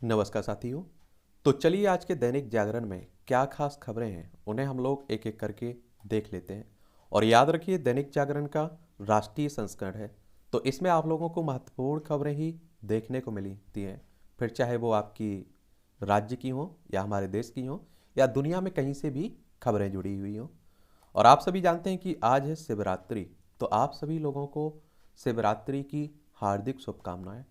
नमस्कार साथियों। तो चलिए आज के दैनिक जागरण में क्या खास खबरें हैं उन्हें हम लोग एक एक करके देख लेते हैं। और याद रखिए दैनिक जागरण का राष्ट्रीय संस्करण है, तो इसमें आप लोगों को महत्वपूर्ण खबरें ही देखने को मिलती हैं। फिर चाहे वो आपकी राज्य की हो या हमारे देश की हो या दुनिया में कहीं से भी खबरें जुड़ी हुई हों। और आप सभी जानते हैं कि आज है शिवरात्रि, तो आप सभी लोगों को शिवरात्रि की हार्दिक शुभकामनाएं।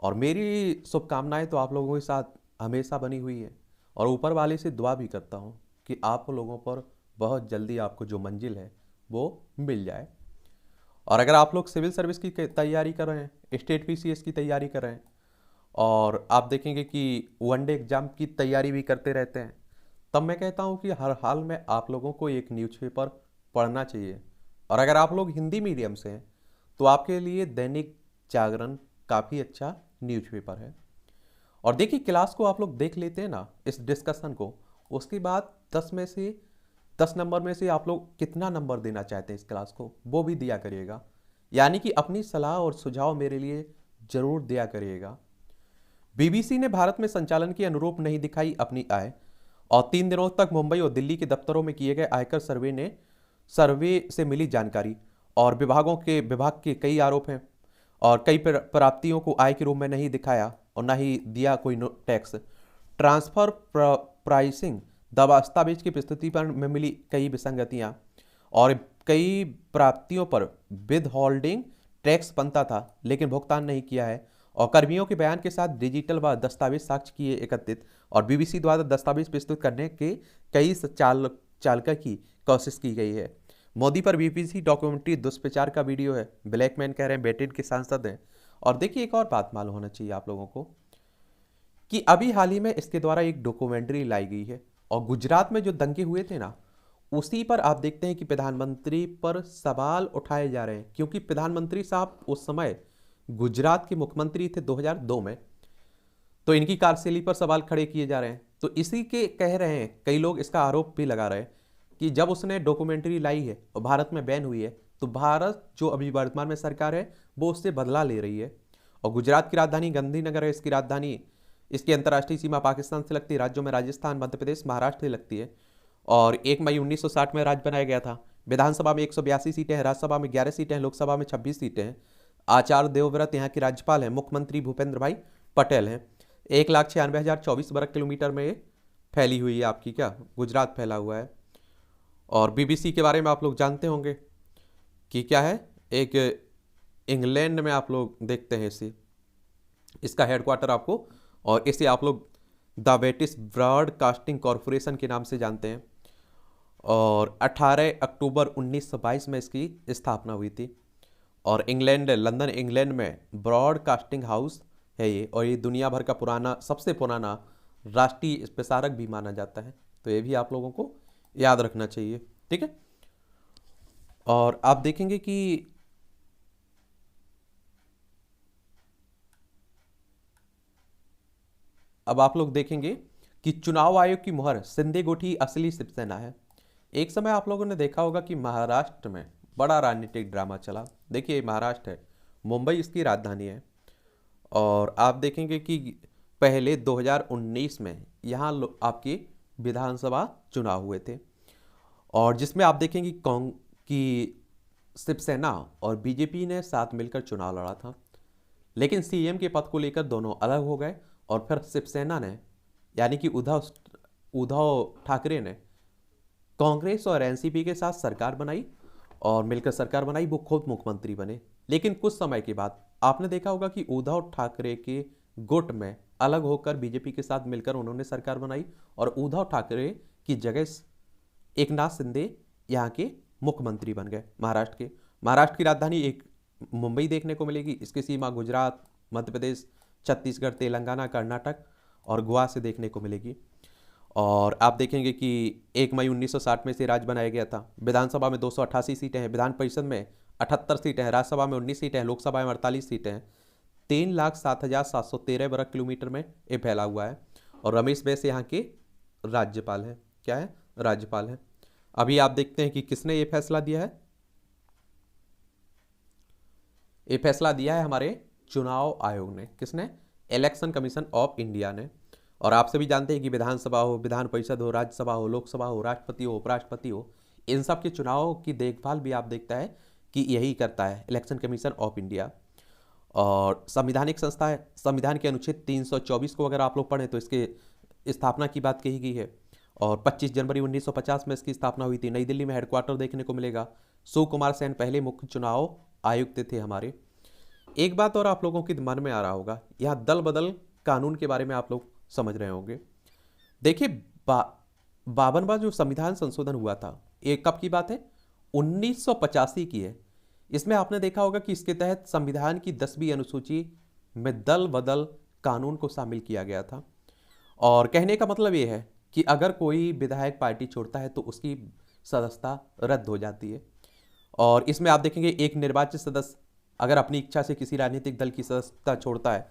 और मेरी शुभकामनाएं तो आप लोगों के साथ हमेशा बनी हुई है। और ऊपर वाले से दुआ भी करता हूँ कि आप लोगों पर बहुत जल्दी आपको जो मंजिल है वो मिल जाए। और अगर आप लोग सिविल सर्विस की तैयारी कर रहे हैं, स्टेट पीसीएस की तैयारी कर रहे हैं, और आप देखेंगे कि वनडे एग्जाम की तैयारी भी करते रहते हैं, तब मैं कहता हूँ कि हर हाल में आप लोगों को एक न्यूज़पेपर पढ़ना चाहिए। और अगर आप लोग हिंदी मीडियम से हैं तो आपके लिए दैनिक जागरण काफ़ी अच्छा न्यूज़पेपर है। और देखिए क्लास को आप लोग देख लेते हैं ना, इस डिस्कशन को, उसके बाद 10 नंबर में से आप लोग कितना नंबर देना चाहते हैं इस क्लास को वो भी दिया करिएगा। यानी कि अपनी सलाह और सुझाव मेरे लिए जरूर दिया करिएगा। बीबीसी ने भारत में संचालन के अनुरूप नहीं दिखाई अपनी आय। और 3 दिनों तक मुंबई और दिल्ली के दफ्तरों में किए गए आयकर सर्वे से मिली जानकारी। और विभाग के कई आरोप हैं और कई प्राप्तियों को आय के रूप में नहीं दिखाया और ना ही दिया कोई टैक्स। ट्रांसफर प्राइसिंग दस्तावेज की प्रस्तुति पर में मिली कई विसंगतियां। और कई प्राप्तियों पर विद होल्डिंग टैक्स बनता था लेकिन भुगतान नहीं किया है। और कर्मियों के बयान के साथ डिजिटल व दस्तावेज साक्ष्य किए एकत्रित। और बीबीसी द्वारा दस्तावेज प्रस्तुत करने के कई चालका की कोशिश की गई है। मोदी पर बीबीसी डॉक्यूमेंट्री दुष्प्रचार का वीडियो है। ब्लैकमैन कह रहे हैं ब्रिटेन के सांसद हैं। और देखिए एक और बात मालूम होना चाहिए आप लोगों को कि अभी हाल ही में इसके द्वारा एक डॉक्यूमेंट्री लाई गई है। और गुजरात में जो दंगे हुए थे ना, उसी पर आप देखते हैं कि प्रधानमंत्री पर सवाल उठाए जा रहे हैं, क्योंकि प्रधानमंत्री साहब उस समय गुजरात के मुख्यमंत्री थे 2002 में। तो इनकी कार्यशैली पर सवाल खड़े किए जा रहे हैं। तो इसी के कह रहे हैं, कई लोग इसका आरोप भी लगा रहे हैं कि जब उसने डॉक्यूमेंट्री लाई है और भारत में बैन हुई है, तो भारत जो अभी वर्तमान में सरकार है वो उससे बदला ले रही है। और गुजरात की राजधानी गांधीनगर है, इसकी राजधानी, इसकी अंतर्राष्ट्रीय सीमा पाकिस्तान से लगती है। राज्यों में राजस्थान, मध्य प्रदेश, महाराष्ट्र से लगती है। और 1 मई 1960 में राज्य बनाया गया था। विधानसभा में 182 सीटें हैं, राज्यसभा में 11 सीटें हैं, लोकसभा में 26 सीटें हैं। आचार्य देवव्रत यहाँ के राज्यपाल हैं। मुख्यमंत्री भूपेंद्र भाई पटेल हैं। 1,96,024 वर्ग किलोमीटर में फैली हुई है आपकी क्या गुजरात फैला हुआ है। और बीबीसी के बारे में आप लोग जानते होंगे कि क्या है, एक इंग्लैंड में आप लोग देखते हैं इसे, इसका हेडक्वार्टर आपको, और इसे आप लोग द ब्रिटिश ब्रॉडकास्टिंग कॉरपोरेशन के नाम से जानते हैं। और 18 अक्टूबर 1922 में इसकी स्थापना हुई थी। और लंदन इंग्लैंड में ब्रॉडकास्टिंग हाउस है ये। और ये दुनिया भर का सबसे पुराना राष्ट्रीय प्रसारक भी माना जाता है। तो ये भी आप लोगों को याद रखना चाहिए, ठीक है। और आप देखेंगे कि अब आप लोग देखेंगे कि चुनाव आयोग की मुहर सिंधे गुठी असली शिवसेना है। एक समय आप लोगों ने देखा होगा कि महाराष्ट्र में बड़ा राजनीतिक ड्रामा चला। देखिए महाराष्ट्र है, मुंबई इसकी राजधानी है। और आप देखेंगे कि पहले 2019 में यहाँ आपके विधानसभा चुनाव हुए थे, और जिसमें आप देखेंगे कि शिवसेना और बीजेपी ने साथ मिलकर चुनाव लड़ा था। लेकिन सीएम के पद को लेकर दोनों अलग हो गए। और फिर शिवसेना ने, यानी कि उद्धव ठाकरे ने कांग्रेस और एनसीपी के साथ सरकार बनाई और मिलकर सरकार बनाई, वो खुद मुख्यमंत्री बने। लेकिन कुछ समय के बाद आपने देखा होगा कि उद्धव ठाकरे के गुट में अलग होकर बीजेपी के साथ मिलकर उन्होंने सरकार बनाई और उद्धव ठाकरे की जगह एकनाथ शिंदे यहाँ के मुख्यमंत्री बन गए महाराष्ट्र के। महाराष्ट्र की राजधानी एक मुंबई देखने को मिलेगी। इसकी सीमा गुजरात, मध्य प्रदेश, छत्तीसगढ़, तेलंगाना, कर्नाटक और गोवा से देखने को मिलेगी। और आप देखेंगे कि 1 मई 1960 में से राज्य बनाया गया था। विधानसभा में 288 सीटें हैं, विधान परिषद में 78 सीटें हैं, राज्यसभा में 19 सीटें हैं, लोकसभा में 48 सीटें हैं। 3,07,713 वर्ग किलोमीटर में ये फैला हुआ है। और रमेश बैस यहाँ के राज्यपाल है। क्या है? राज्यपाल है। अभी आप देखते हैं कि किसने ये फैसला दिया है। ये फैसला दिया है हमारे चुनाव आयोग ने। किसने? इलेक्शन कमीशन ऑफ इंडिया ने। और आप सभी जानते हैं कि विधानसभा हो, विधान परिषद हो, राज्यसभा हो, लोकसभा हो, राष्ट्रपति हो, उपराष्ट्रपति हो, इन सब के चुनावों की देखभाल भी आप देखता है कि यही करता है इलेक्शन कमीशन ऑफ इंडिया। और संवैधानिक संस्था है। संविधान के अनुच्छेद 324 को अगर आप लोग पढ़ें तो इसके स्थापना की बात कही गई है। और 25 जनवरी 1950 में इसकी स्थापना हुई थी। नई दिल्ली में हेडक्वार्टर देखने को मिलेगा। सुकुमार सेन पहले मुख्य चुनाव आयुक्त थे हमारे। एक बात और आप लोगों के मन में आ रहा होगा, यह दल बदल कानून के बारे में आप लोग समझ रहे होंगे। देखिए 52वां जो संविधान संशोधन हुआ था, ये कब की बात है? 1985 की है। इसमें आपने देखा होगा कि इसके तहत संविधान की 10वीं अनुसूची में दल बदल कानून को शामिल किया गया था। और कहने का मतलब ये है कि अगर कोई विधायक पार्टी छोड़ता है तो उसकी सदस्यता रद्द हो जाती है। और इसमें आप देखेंगे एक निर्वाचित सदस्य अगर अपनी इच्छा से किसी राजनीतिक दल की सदस्यता छोड़ता है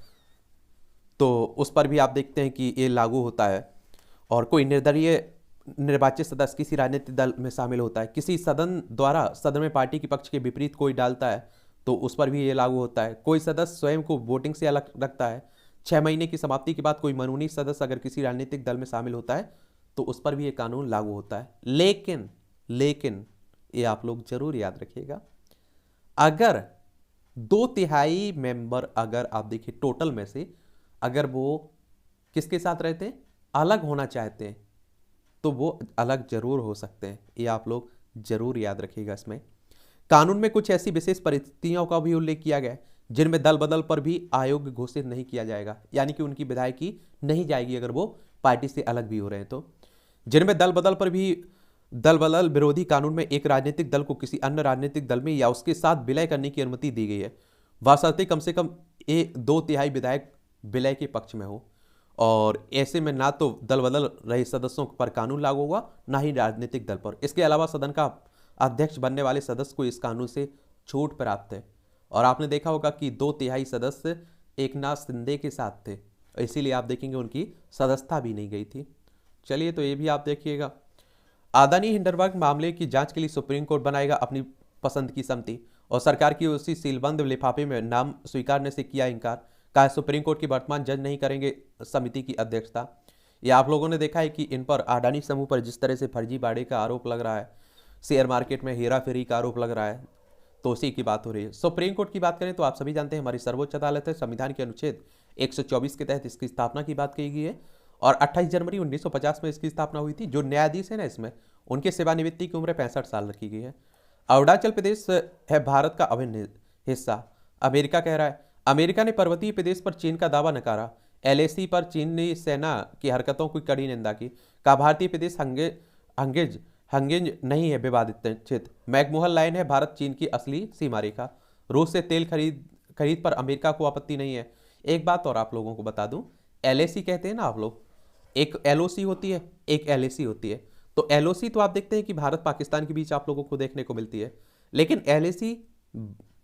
तो उस पर भी आप देखते हैं कि ये लागू होता है। और कोई निर्दलीय निर्वाचित सदस्य किसी राजनीतिक दल में शामिल होता है, किसी सदन द्वारा सदन में पार्टी के पक्ष के विपरीत कोई डालता है तो उस पर भी ये लागू होता है। कोई सदस्य स्वयं को वोटिंग से अलग रखता है। 6 महीने की समाप्ति के बाद कोई मनोनीत सदस्य अगर किसी राजनीतिक दल में शामिल होता है तो उस पर भी ये कानून लागू होता है। लेकिन ये आप लोग जरूर याद रखिएगा, अगर 2/3 मेंबर अगर आप देखिए टोटल में से अगर वो किसके साथ रहते हैं, अलग होना चाहते हैं, तो वो अलग जरूर हो सकते हैं। ये आप लोग जरूर याद रखिएगा। इसमें कानून में कुछ ऐसी विशेष परिस्थितियों का भी उल्लेख किया गया है जिनमें दल बदल पर भी आयोग घोषित नहीं किया जाएगा, यानी कि उनकी विधायकी नहीं जाएगी अगर वो पार्टी से अलग भी हो रहे हैं तो। जिनमें दल बदल पर भी दल बदल विरोधी कानून में एक राजनीतिक दल को किसी अन्य राजनीतिक दल में या उसके साथ विलय करने की अनुमति दी गई है, बशर्ते कम से कम 2/3 विधायक विलय के पक्ष में हो। और ऐसे में ना तो दल बदल रहे सदस्यों पर कानून लागू होगा, ना ही राजनीतिक दल पर। इसके अलावा सदन का अध्यक्ष बनने वाले सदस्य को इस कानून से छूट प्राप्त है। और आपने देखा होगा कि 2/3 सदस्य एकनाथ शिंदे के साथ थे, इसीलिए आप देखेंगे उनकी सदस्यता भी नहीं गई थी। चलिए तो ये भी आप देखिएगा। अदानी हिंडनबर्ग मामले की जांच के लिए सुप्रीम कोर्ट बनाएगा अपनी पसंद की समिति। और सरकार की उसी सीलबंद लिफाफे में नाम स्वीकारने से किया इनकार। कहा सुप्रीम कोर्ट की वर्तमान जज नहीं करेंगे समिति की अध्यक्षता। ये आप लोगों ने देखा है कि इन पर अडानी समूह पर जिस तरह से फर्जीवाड़े का आरोप लग रहा है, शेयर मार्केट में हेरा फेरी का आरोप लग रहा है, तो उसी की बात हो रही है। सुप्रीम कोर्ट की बात करें तो आप सभी जानते हैं हमारी सर्वोच्च अदालत है। संविधान के अनुच्छेद 124 के तहत इसकी स्थापना की बात कही गई है। और 28 जनवरी 1950 में इसकी स्थापना हुई थी। जो न्यायाधीश है ना, इसमें उनके सेवानिवृत्ति की उम्र 65 साल रखी गई है। अरुणाचल प्रदेश है भारत का अभिन्न हिस्सा, अमेरिका कह रहा है। अमेरिका ने पर्वतीय प्रदेश पर चीन का दावा नकारा। एलएसी पर चीनी सेना की हरकतों की कड़ी निंदा की। कहा भारतीय प्रदेश हंगेज नहीं है विवादित क्षेत्र। मैकमोहन लाइन है भारत चीन की असली सीमा रेखा। रूस से तेल खरीद पर अमेरिका को आपत्ति नहीं है। एक बात और आप लोगों को बता दूं, एलएसी कहते हैं ना आप लोग, एक एलओसी होती है, एक एलएसी होती है। तो एलओसी तो आप देखते हैं कि भारत पाकिस्तान के बीच आप लोगों को देखने को मिलती है, लेकिन एलएसी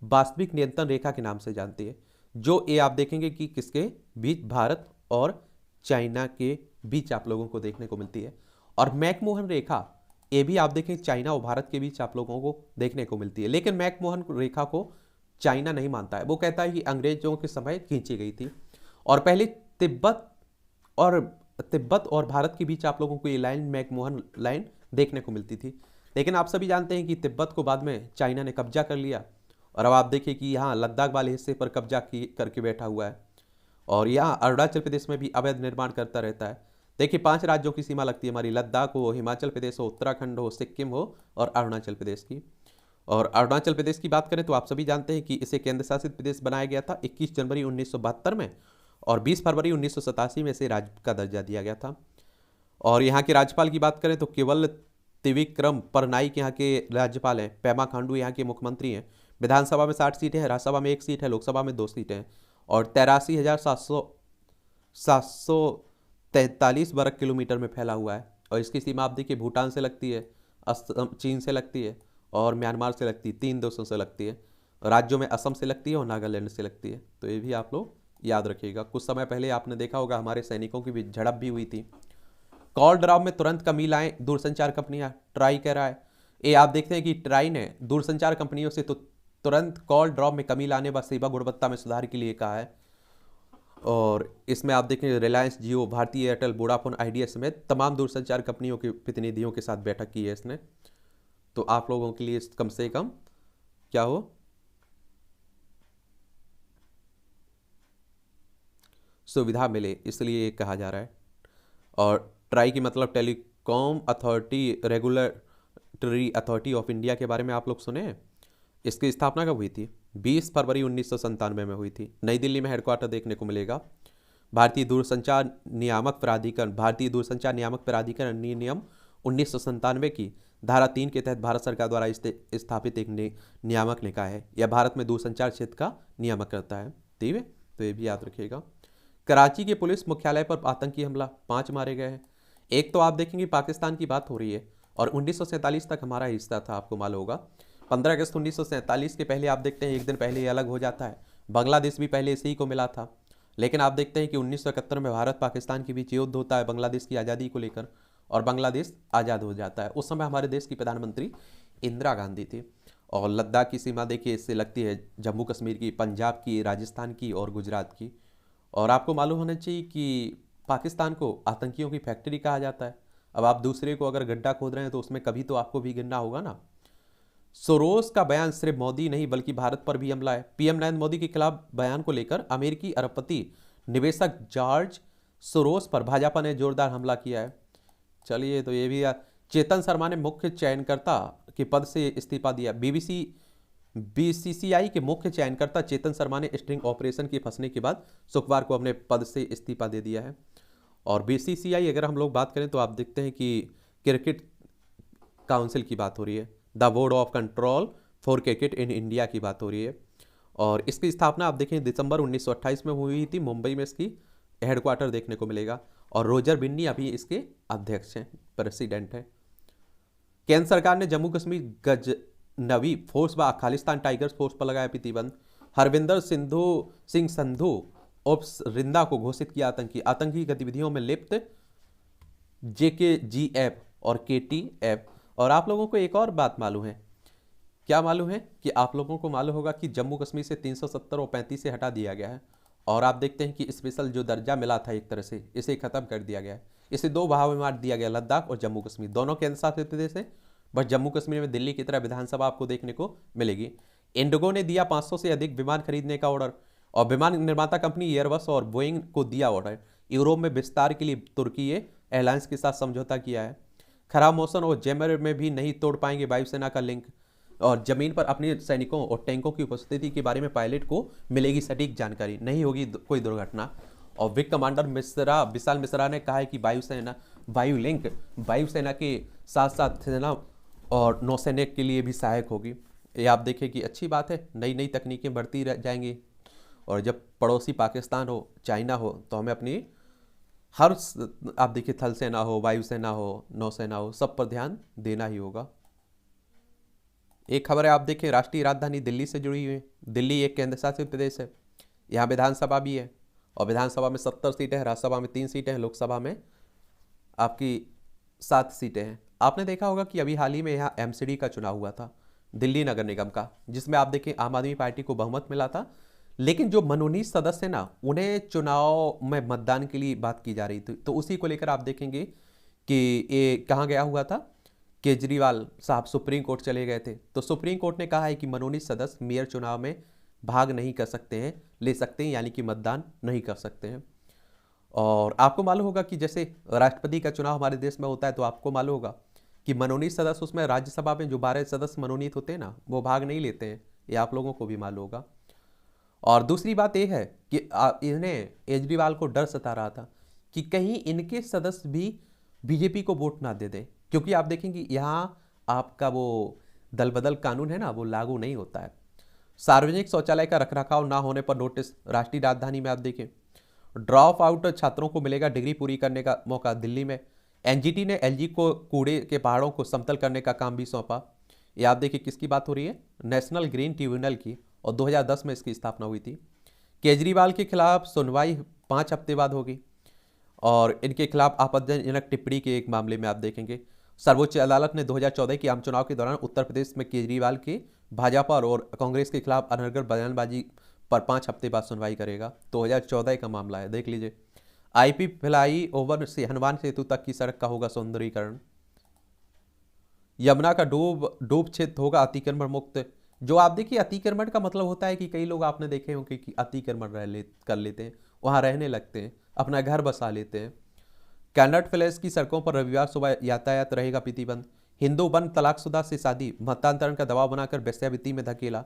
वास्तविक नियंत्रण रेखा के नाम से जानती है, जो ये आप देखेंगे कि किसके बीच, भारत और चाइना के बीच आप लोगों को देखने को मिलती है। और मैकमोहन रेखा ये भी आप देखें चाइना और भारत के बीच आप लोगों को देखने को मिलती है। लेकिन मैकमोहन रेखा को चाइना नहीं मानता है, वो कहता है कि अंग्रेजों के समय खींची गई थी। और पहले तिब्बत और भारत के बीच आप लोगों को ये लाइन मैकमोहन लाइन देखने को मिलती थी। लेकिन आप सभी जानते हैं कि तिब्बत को बाद में चाइना ने कब्जा कर लिया। और अब आप देखिए कि यहाँ लद्दाख वाले हिस्से पर कब्जा करके बैठा हुआ है। और यहाँ अरुणाचल प्रदेश में भी अवैध निर्माण करता रहता है। देखिए 5 राज्यों की सीमा लगती है हमारी, लद्दाख हो, हिमाचल प्रदेश हो, उत्तराखंड हो, सिक्किम हो और अरुणाचल प्रदेश की। और अरुणाचल प्रदेश की बात करें तो आप सभी जानते हैं कि इसे केंद्र शासित प्रदेश बनाया गया था 21 जनवरी 1972 में। और 20 फरवरी 1987 में इसे राज्य का दर्जा दिया गया था। और यहाँ के राज्यपाल की बात करें तो केवल त्रिविक्रम परनाइक यहाँ के राज्यपाल हैं। पेमा खांडू यहाँ के मुख्यमंत्री हैं। विधानसभा में 60 सीटें हैं, राज्यसभा में 1 सीट है, लोकसभा में 2 सीटें हैं। और 83,743 वर्ग किलोमीटर में फैला हुआ है। और इसकी सीमा आप देखिए भूटान से लगती है, चीन से लगती है और म्यांमार से लगती है, 3 देशों से लगती है। राज्यों में असम से लगती है और नागालैंड से लगती है। तो ये भी आप लोग याद रखिएगा। कुछ समय पहले आपने देखा होगा हमारे सैनिकों की भी झड़प भी हुई थी। कॉल ड्रॉप में तुरंत कमी लाएं दूरसंचार कंपनियां, ट्राई कह रहा है। ये आप देखते हैं कि ट्राई ने दूरसंचार कंपनियों से तो तुरंत कॉल ड्रॉप में कमी लाने व सेवा गुणवत्ता में सुधार के लिए कहा है। और इसमें आप देखें रिलायंस, जियो, भारती एयरटेल, वोडाफोन आइडिया समेत तमाम दूरसंचार कंपनियों के प्रतिनिधियों के साथ बैठक की है इसने। तो आप लोगों के लिए कम से कम क्या हो, सुविधा मिले, इसलिए ये कहा जा रहा है। और ट्राई की मतलब telecom authority, regulatory authority of India के बारे में आप लोग सुने हैं। इसकी स्थापना कब हुई थी? 20 फरवरी 1997 में हुई थी। नई दिल्ली में हेडक्वार्टर देखने को मिलेगा। भारतीय दूरसंचार नियामक प्राधिकरण, भारतीय दूरसंचार नियामक प्राधिकरण अधिनियम 1997 की धारा 3 के तहत भारत सरकार द्वारा स्थापित एक नियामक निकाय है। यह भारत में दूरसंचार क्षेत्र का नियामक करता है। ठीक है, तो ये भी याद रखिएगा। कराची के पुलिस मुख्यालय पर आतंकी हमला, 5 मारे गए हैं। एक तो आप देखेंगे पाकिस्तान की बात हो रही है और 1947 तक हमारा हिस्सा था, आपको मालूम होगा। 15 अगस्त 1947 के पहले आप देखते हैं एक दिन पहले ये अलग हो जाता है। बांग्लादेश भी पहले इसी को मिला था, लेकिन आप देखते हैं कि 1971 में भारत पाकिस्तान के बीच युद्ध होता है बांग्लादेश की आज़ादी को लेकर, और बांग्लादेश आज़ाद हो जाता है। उस समय हमारे देश की प्रधानमंत्री इंदिरा गांधी थी। और लद्दाख की सीमा देखिए इससे लगती है जम्मू कश्मीर की, पंजाब की, राजस्थान की और गुजरात की। और आपको मालूम होना चाहिए कि पाकिस्तान को आतंकियों की फैक्ट्री कहा जाता है। अब आप दूसरे को अगर गड्ढा खोद रहे हैं तो उसमें कभी तो आपको भी गिरना होगा ना। सोरोस का बयान सिर्फ मोदी नहीं बल्कि भारत पर भी हमला है। पीएम नरेंद्र मोदी के खिलाफ बयान को लेकर अमेरिकी अरबपति निवेशक जॉर्ज सोरोस पर भाजपा ने जोरदार हमला किया है। चलिए, तो ये भी चेतन शर्मा ने मुख्य चयनकर्ता के पद से इस्तीफा दिया। बीसीसीआई के मुख्य चयनकर्ता चेतन शर्मा ने स्ट्रिंग ऑपरेशन के फंसने के बाद शुक्रवार को अपने पद से इस्तीफा दे दिया है। और बीसीसीआई अगर हम लोग बात करें तो आप देखते हैं कि क्रिकेट काउंसिल की बात हो रही है, the board of control for cricket in India की बात हो रही है। और इसकी स्थापना आप देखें दिसंबर 1928 में हुई थी। मुंबई में इसकी हेडक्वार्टर देखने को मिलेगा। और रोजर बिन्नी अभी इसके अध्यक्ष हैं, प्रेसिडेंट हैं। केंद्र सरकार ने जम्मू कश्मीर गजनवी फोर्स व खालिस्तान टाइगर्स फोर्स पर लगाया प्रतिबंध। हरविंदर सिंह संधू उर्फ रिंदा को घोषित किया आतंकी गतिविधियों में लिप्त JKGF और KTF। और आप लोगों को एक और बात मालूम है, क्या मालूम है कि आप लोगों को मालूम होगा कि जम्मू कश्मीर से 370 और 35 से हटा दिया गया है। और आप देखते हैं कि स्पेशल जो दर्जा मिला था एक तरह से, इसे खत्म कर दिया गया है। इसे 2 भागों में बांट दिया गया, लद्दाख और जम्मू कश्मीर, दोनों केंद्र शासित प्रदेश है। बस जम्मू कश्मीर में दिल्ली की तरह विधानसभा आपको देखने को मिलेगी। इंडिगो ने दिया 500 से अधिक विमान खरीदने का ऑर्डर। और विमान निर्माता कंपनी एयरबस और बोइंग को दिया ऑर्डर। यूरोप में विस्तार के लिए तुर्की एयरलाइंस के साथ समझौता किया है। खराब मौसम और जैमर में भी नहीं तोड़ पाएंगे वायुसेना का लिंक। और जमीन पर अपने सैनिकों और टैंकों की उपस्थिति के बारे में पायलट को मिलेगी सटीक जानकारी, नहीं होगी कोई दुर्घटना। और विंग कमांडर विशाल मिश्रा ने कहा है कि वायु लिंक वायुसेना के साथ साथ सेना और नौसैनिक के लिए भी सहायक होगी। ये आप देखें कि अच्छी बात है, नई नई तकनीकें बढ़ती रह जाएंगी। और जब पड़ोसी पाकिस्तान हो, चाइना हो, तो हमें अपनी आप देखिए थल सेना हो, वायुसेना हो, नौसेना हो, सब पर ध्यान देना ही होगा। एक खबर है आप देखें राष्ट्रीय राजधानी दिल्ली से जुड़ी हुई है। दिल्ली एक केंद्र शासित प्रदेश है। यहाँ विधानसभा भी है और विधानसभा में 70 सीटें हैं, राज्यसभा में 3 सीटें हैं, लोकसभा में आपकी 7 सीटें हैं। आपने देखा होगा कि अभी हाल ही में यहाँ MCD का चुनाव हुआ था, दिल्ली नगर निगम का, जिसमें आप देखें आम आदमी पार्टी को बहुमत मिला था। लेकिन जो मनोनीत सदस्य हैं ना, उन्हें चुनाव में मतदान के लिए बात की जा रही थी। तो उसी को लेकर आप देखेंगे कि ये कहाँ गया हुआ था, केजरीवाल साहब सुप्रीम कोर्ट चले गए थे। तो सुप्रीम कोर्ट ने कहा है कि मनोनीत सदस्य मेयर चुनाव में भाग नहीं कर सकते हैं, ले सकते हैं, यानी कि मतदान नहीं कर सकते हैं। और आपको मालूम होगा कि जैसे राष्ट्रपति का चुनाव हमारे देश में होता है, तो आपको मालूम होगा कि मनोनीत सदस्य, उसमें राज्यसभा में जो 12 सदस्य मनोनीत होते हैं ना, वो भाग नहीं लेते हैं। ये आप लोगों को भी मालूम होगा। और दूसरी बात यह है कि इन्हें केजरीवाल को डर सता रहा था कि कहीं इनके सदस्य भी बीजेपी को वोट ना दे दें, क्योंकि आप देखेंगे यहाँ आपका वो दल बदल कानून है ना, वो लागू नहीं होता है। सार्वजनिक शौचालय का रखरखाव ना होने पर नोटिस। राष्ट्रीय राजधानी में आप देखें ड्रॉप आउट छात्रों को मिलेगा डिग्री पूरी करने का मौका। दिल्ली में NGT ने LG को कूड़े के पहाड़ों को समतल करने का काम भी सौंपा। ये आप देखिए किसकी बात हो रही है, नेशनल ग्रीन ट्रिब्यूनल की, और 2010 में इसकी स्थापना हुई थी। केजरीवाल के खिलाफ सुनवाई 5 हफ्ते बाद होगी। और इनके खिलाफ आपत्तिजनक टिप्पणी के एक मामले में आप देखेंगे सर्वोच्च अदालत ने 2014 के आम चुनाव के दौरान उत्तर प्रदेश में केजरीवाल के भाजपा और कांग्रेस के खिलाफ अनर्गल बयानबाजी पर 5 हफ्ते बाद सुनवाई करेगा। 2014 का मामला है, देख लीजिए। आईपी फ्लाई ओवर से हनुमान सेतु तक की सड़क का होगा सौंदर्यीकरण। यमुना का डूब क्षेत्र होगा अतिक्रमण मुक्त। जो आप देखिए, अतिक्रमण का मतलब होता है कि कई लोग आपने देखे होंगे कि अतिक्रमण कर लेते हैं, वहां रहने लगते हैं, अपना घर बसा लेते हैं। कैनट प्लेस की सड़कों पर रविवार सुबह यातायात रहेगा प्रतिबंध। हिंदू वन तलाकशुदा से शादी मतांतरण का दबाव बनाकर वेश्यावृत्ति में धकेला।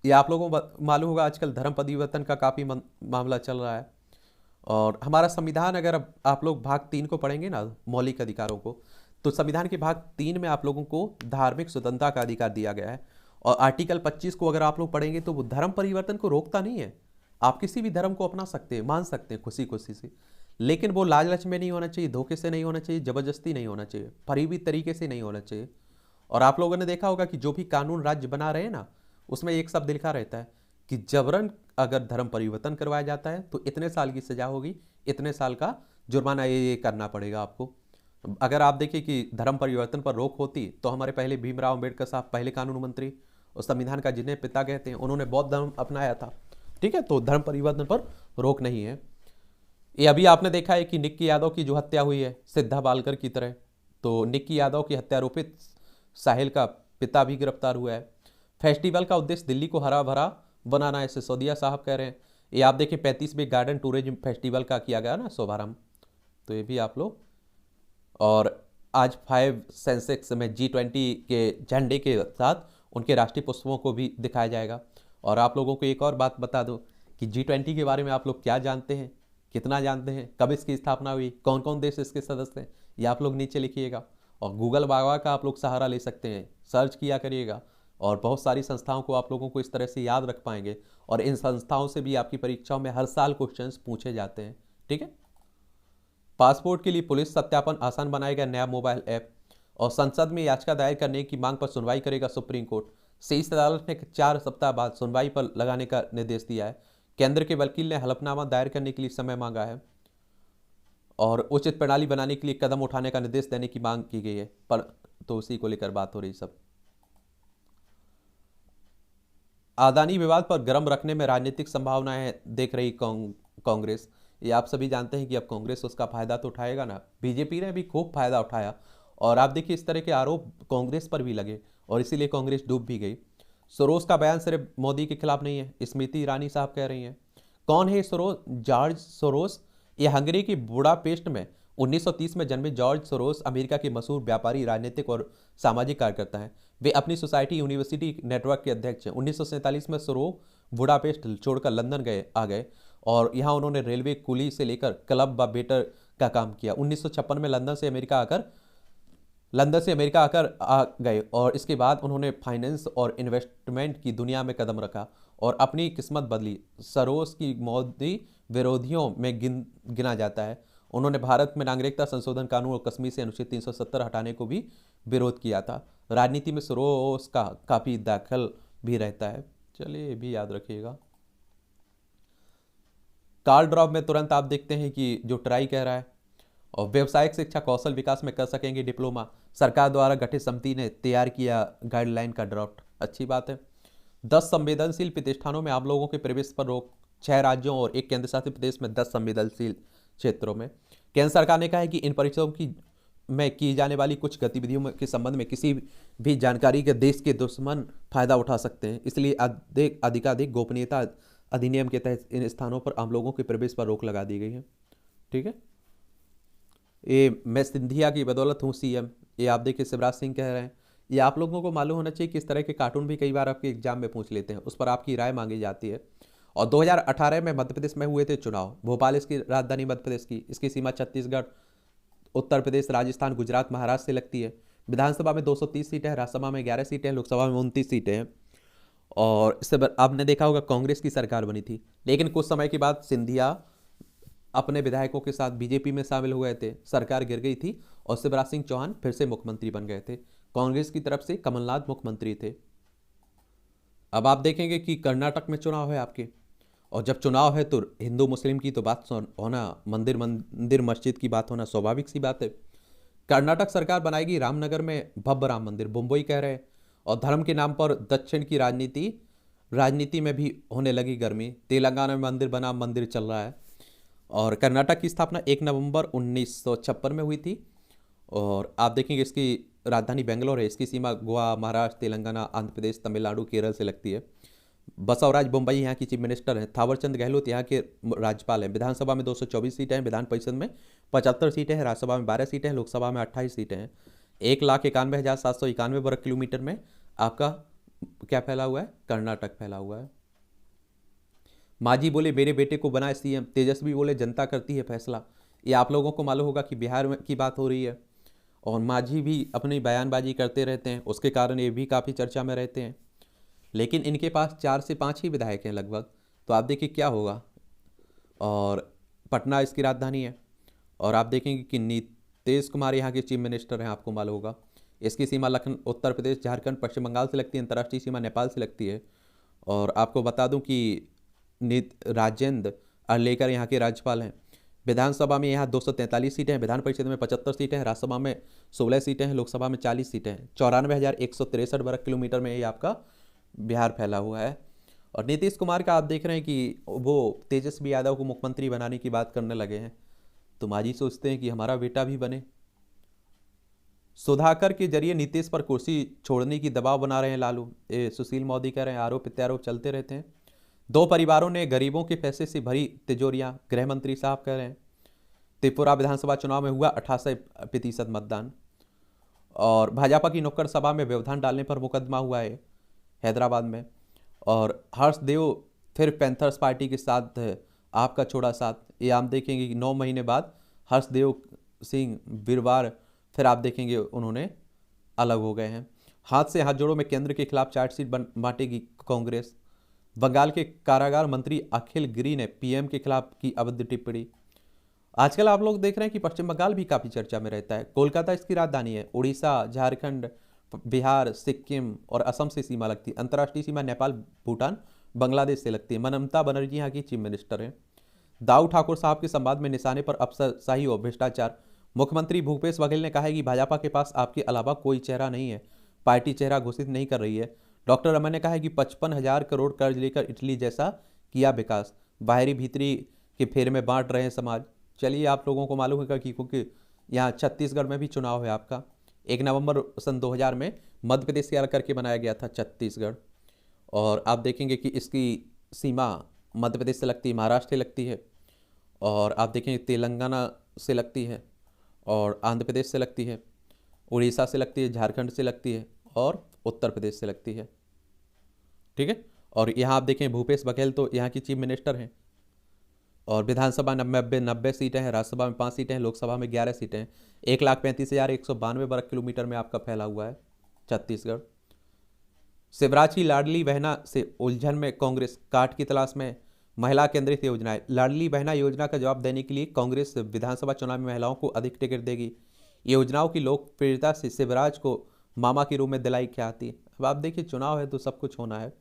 ये आप लोगों को मालूम होगा, आजकल धर्म परिवर्तन का काफ़ी मामला चल रहा है। और हमारा संविधान, अगर अब आप लोग भाग 3 को पढ़ेंगे ना, मौलिक अधिकारों को, तो संविधान के भाग 3 में आप लोगों को धार्मिक स्वतंत्रता का अधिकार दिया गया है। और आर्टिकल 25 को अगर आप लोग पढ़ेंगे तो वो धर्म परिवर्तन को रोकता नहीं है। आप किसी भी धर्म को अपना सकते हैं, मान सकते हैं खुशी खुशी से, लेकिन वो लालच में नहीं होना चाहिए, धोखे से नहीं होना चाहिए, जबरदस्ती नहीं होना चाहिए, फरीबी तरीके से नहीं होना चाहिए। और आप लोगों ने देखा होगा कि जो भी कानून राज्य बना रहे हैं ना, उसमें एक शब्द लिखा रहता है कि जबरन अगर धर्म परिवर्तन करवाया जाता है तो इतने साल की सजा होगी, इतने साल का जुर्माना ये करना पड़ेगा आपको। अगर आप देखिए कि धर्म परिवर्तन पर रोक होती तो हमारे पहले भीमराव अम्बेडकर साहब, पहले कानून मंत्री और संविधान का जिन्हें पिता कहते हैं, उन्होंने बौद्ध धर्म अपनाया था। ठीक है, तो धर्म परिवर्तन पर रोक नहीं है। ये अभी आपने देखा है कि निक्की यादव की जो हत्या हुई है सिद्धा बालकर की तरह, तो निक्की यादव की हत्या आरोपित साहिल का पिता भी गिरफ्तार हुआ है। फेस्टिवल का उद्देश्य दिल्ली को हरा भरा बनाना है, सिसोदिया साहब कह रहे हैं। ये आप देखिए 35वें गार्डन टूरिज्म फेस्टिवल का किया गया ना शुभारंभ, तो ये भी आप लोग। और आज 5 सेंसेक्स में G20 के झंडे के साथ उनके राष्ट्रीय पुष्पों को भी दिखाया जाएगा। और आप लोगों को एक और बात बता दो कि G20 के बारे में आप लोग क्या जानते हैं, कितना जानते हैं, कब इसकी स्थापना हुई, कौन कौन देश इसके सदस्य हैं, ये आप लोग नीचे लिखिएगा। और गूगल बाबा का आप लोग सहारा ले सकते हैं, सर्च किया करिएगा, और बहुत सारी संस्थाओं को आप लोगों को इस तरह से याद रख पाएंगे। और इन संस्थाओं से भी आपकी परीक्षाओं में हर साल क्वेश्चंस पूछे जाते हैं। ठीक है। पासपोर्ट के लिए पुलिस सत्यापन आसान बनाएगा नया मोबाइल ऐप। और संसद में याचिका दायर करने की मांग पर सुनवाई करेगा सुप्रीम कोर्ट। शीर्ष अदालत ने 4 सप्ताह बाद सुनवाई पर लगाने का निर्देश दिया है। केंद्र के वकील ने हलफनामा दायर करने के लिए समय मांगा है और उचित प्रणाली बनाने के लिए कदम उठाने का निर्देश देने की मांग की गई है, पर तो उसी को लेकर बात हो रही। सब अदानी विवाद पर गर्म रखने में राजनीतिक संभावनाएं देख रही कांग्रेस। ये आप सभी जानते हैं कि अब कांग्रेस उसका फायदा तो उठाएगा ना। बीजेपी ने भी खूब फायदा उठाया, और आप देखिए इस तरह के आरोप कांग्रेस पर भी लगे और इसीलिए कांग्रेस डूब भी गई। सोरोस का बयान सिर्फ मोदी के खिलाफ नहीं है, स्मृति ईरानी साहब कह रही हैं। कौन है सोरोस? George Soros. ये हंगरी की बुडापेस्ट में 1930 में जन्मे जॉर्ज सोरोस अमेरिका के मशहूर व्यापारी, राजनीतिक और सामाजिक कार्यकर्ता हैं। वे अपनी सोसाइटी यूनिवर्सिटी नेटवर्क के अध्यक्ष हैं। 1947 में सोरो बुडापेस्ट छोड़कर लंदन आ गए और यहाँ उन्होंने रेलवे कुली से लेकर क्लब व वेटर का काम किया। 1956 में लंदन से अमेरिका आकर आ गए और इसके बाद उन्होंने फाइनेंस और इन्वेस्टमेंट की दुनिया में कदम रखा और अपनी किस्मत बदली। सरोस की मोदी विरोधियों में गिना जाता है। उन्होंने भारत में नागरिकता संशोधन कानून और कश्मीर से अनुच्छेद 370 हटाने को भी विरोध किया था। राजनीति में सरोस का काफ़ी दाखिल भी रहता है, चलिए ये भी याद रखिएगा। कार ड्रॉप में तुरंत आप देखते हैं कि जो ट्राई कह रहा है, और व्यावसायिक शिक्षा कौशल विकास में कर सकेंगे डिप्लोमा। सरकार द्वारा गठित समिति ने तैयार किया गाइडलाइन का ड्राफ्ट, अच्छी बात है। 10 संवेदनशील प्रतिष्ठानों में आप लोगों के प्रवेश पर रोक। 6 राज्यों और 1 केंद्र शासित प्रदेश में 10 संवेदनशील क्षेत्रों में। केंद्र सरकार ने कहा है कि इन परीक्षाओं में की जाने वाली कुछ गतिविधियों के संबंध में किसी भी जानकारी के देश के दुश्मन फायदा उठा सकते हैं, इसलिए अधिकाधिक गोपनीयता अधिनियम के तहत इन स्थानों पर आम लोगों के प्रवेश पर रोक लगा दी गई है। ठीक है। ये मैं सिंधिया की बदौलत हूँ सीएम, ये आप देखिए शिवराज सिंह कह रहे हैं। ये आप लोगों को मालूम होना चाहिए कि इस तरह के कार्टून भी कई बार आपके एग्जाम में पूछ लेते हैं, उस पर आपकी राय मांगी जाती है। और 2018 में मध्य प्रदेश में हुए थे चुनाव। भोपाल इसकी राजधानी मध्य प्रदेश की, इसकी सीमा छत्तीसगढ़, उत्तर प्रदेश, राजस्थान, गुजरात, महाराष्ट्र से लगती है। विधानसभा में 230 सीटें हैं, राज्यसभा में 11 सीटें हैं, लोकसभा में 29 सीटें हैं। और इससे आपने देखा होगा कांग्रेस की सरकार बनी थी, लेकिन कुछ समय के बाद सिंधिया अपने विधायकों के साथ बीजेपी में शामिल हुए थे, सरकार गिर गई थी और शिवराज सिंह चौहान फिर से मुख्यमंत्री बन गए थे। कांग्रेस की तरफ से कमलनाथ मुख्यमंत्री थे। अब आप देखेंगे कि कर्नाटक में चुनाव है आपके, और जब चुनाव है तो हिंदू मुस्लिम की तो बात होना, मंदिर मस्जिद की बात होना स्वाभाविक सी बात है। कर्नाटक सरकार बनाएगी रामनगर में भव्य राम मंदिर, मुंबई कह रहे हैं। और धर्म के नाम पर दक्षिण की राजनीति राजनीति में भी होने लगी गर्मी। तेलंगाना में मंदिर बना, मंदिर चल रहा है। और कर्नाटक की स्थापना 1 नवंबर 1956 में हुई थी। और आप देखेंगे इसकी राजधानी बेंगलोर है। इसकी सीमा गोवा, महाराष्ट्र, तेलंगाना, आंध्र प्रदेश, तमिलनाडु, केरल से लगती है। बसवराज बोम्मई यहाँ की चीफ मिनिस्टर हैं। थावरचंद गहलोत यहाँ के राज्यपाल हैं। विधानसभा में 224 सीटें हैं, विधान परिषद में 75 सीटें हैं, राज्यसभा में 12 सीटें हैं, लोकसभा में 28 सीटें हैं। 1,91,791 वर्ग किलोमीटर में आपका क्या फैला हुआ है? कर्नाटक फैला हुआ है। मांझी बोले मेरे बेटे को बनाए सीएम, तेजस्वी बोले जनता करती है फैसला। ये आप लोगों को मालूम होगा कि बिहार में की बात हो रही है। और मांझी भी अपनी बयानबाजी करते रहते हैं, उसके कारण ये भी काफ़ी चर्चा में रहते हैं। लेकिन इनके पास 4 से 5 ही विधायक हैं लगभग। तो आप देखिए क्या होगा। और पटना इसकी राजधानी है। और आप देखेंगे कि नीतीश कुमार यहाँ के चीफ मिनिस्टर हैं, आपको मालूम होगा। इसकी सीमा लखनऊ, उत्तर प्रदेश, झारखंड, पश्चिम बंगाल से लगती है। अंतर्राष्ट्रीय सीमा नेपाल से लगती है। और आपको बता दूं कि राजेंद्र अर्लेकर यहाँ के राज्यपाल हैं। विधानसभा में यहाँ 243 सीटें हैं, विधान परिषद में 75 सीटें हैं, राज्यसभा में 16 सीटें हैं, लोकसभा में 40 सीटें हैं। 94,163 वर्ग किलोमीटर में ये आपका बिहार फैला हुआ है। और नीतीश कुमार का आप देख रहे हैं कि वो तेजस्वी यादव को मुख्यमंत्री बनाने की बात करने लगे हैं। तो मांझी सोचते हैं कि हमारा बेटा भी बने। सुधाकर के जरिए नीतीश पर कुर्सी छोड़ने की दबाव बना रहे हैं लालू। ये सुशील मोदी कह रहे हैं, आरोप प्रत्यारोप चलते रहते हैं। 2 परिवारों ने गरीबों के पैसे से भरी तिजोरियां, गृह मंत्री साहब कह रहे हैं। त्रिपुरा विधानसभा चुनाव में हुआ 88% मतदान। और भाजपा की नुक्कड़ सभा में व्यवधान डालने पर मुकदमा हुआ है हैदराबाद में। और हर्षदेव फिर पैंथर्स पार्टी के साथ आपका छोड़ा साथ। ये आप देखेंगे कि 9 महीने बाद हर्षदेव सिंह वीरवार फिर आप देखेंगे उन्होंने अलग हो गए हैं। हाथ से हाथ जोड़ो में केंद्र के खिलाफ चार्जशीट बांटेगी कांग्रेस। बंगाल के कारागार मंत्री अखिल गिरी ने पीएम के खिलाफ की अभद्र टिप्पणी। आजकल आप लोग देख रहे हैं कि पश्चिम बंगाल भी काफ़ी चर्चा में रहता है। कोलकाता इसकी राजधानी है। उड़ीसा, झारखंड, बिहार, सिक्किम और असम से सीमा लगती है। अंतर्राष्ट्रीय सीमा नेपाल, भूटान, बांग्लादेश से लगती है। ममता बनर्जी यहाँ की चीफ मिनिस्टर हैं। दाऊ ठाकुर साहब के संवाद में निशाने पर अफसरशाही और भ्रष्टाचार। मुख्यमंत्री भूपेश बघेल ने कहा है कि भाजपा के पास आपके अलावा कोई चेहरा नहीं है, पार्टी चेहरा घोषित नहीं कर रही है। डॉक्टर रमन ने कहा है कि 55,000 करोड़ कर्ज लेकर इटली जैसा किया विकास, बाहरी भीतरी के फेर में बांट रहे हैं समाज। चलिए आप लोगों को मालूम है कि क्योंकि यहाँ छत्तीसगढ़ में भी चुनाव है आपका। 1 नवंबर सन 2000 में मध्य प्रदेश से अलग करके बनाया गया था छत्तीसगढ़। और आप देखेंगे कि इसकी सीमा मध्य प्रदेश से लगती है, महाराष्ट्र से लगती है। और आप देखेंगे तेलंगाना से लगती है, और आंध्र प्रदेश से लगती है, उड़ीसा से लगती है, झारखंड से लगती है, और उत्तर प्रदेश से लगती है। ठीक है। और यहाँ आप देखें भूपेश बघेल तो यहाँ की चीफ मिनिस्टर हैं। और विधानसभा 90 सीटें हैं, राज्यसभा में 5 सीटें हैं, लोकसभा में 11 सीटें हैं। 1,35,192 वर्ग किलोमीटर में आपका फैला हुआ है छत्तीसगढ़। शिवराज की लाडली बहना से उलझन में कांग्रेस, काट की तलाश में। महिला केंद्रित योजनाएं। लाडली बहना योजना का जवाब देने के लिए कांग्रेस विधानसभा चुनाव में महिलाओं को अधिक टिकट देगी। योजनाओं की लोकप्रियता से शिवराज को मामा के रूप में दिलाई ख्याति। अब आप देखिए चुनाव है तो सब कुछ होना है।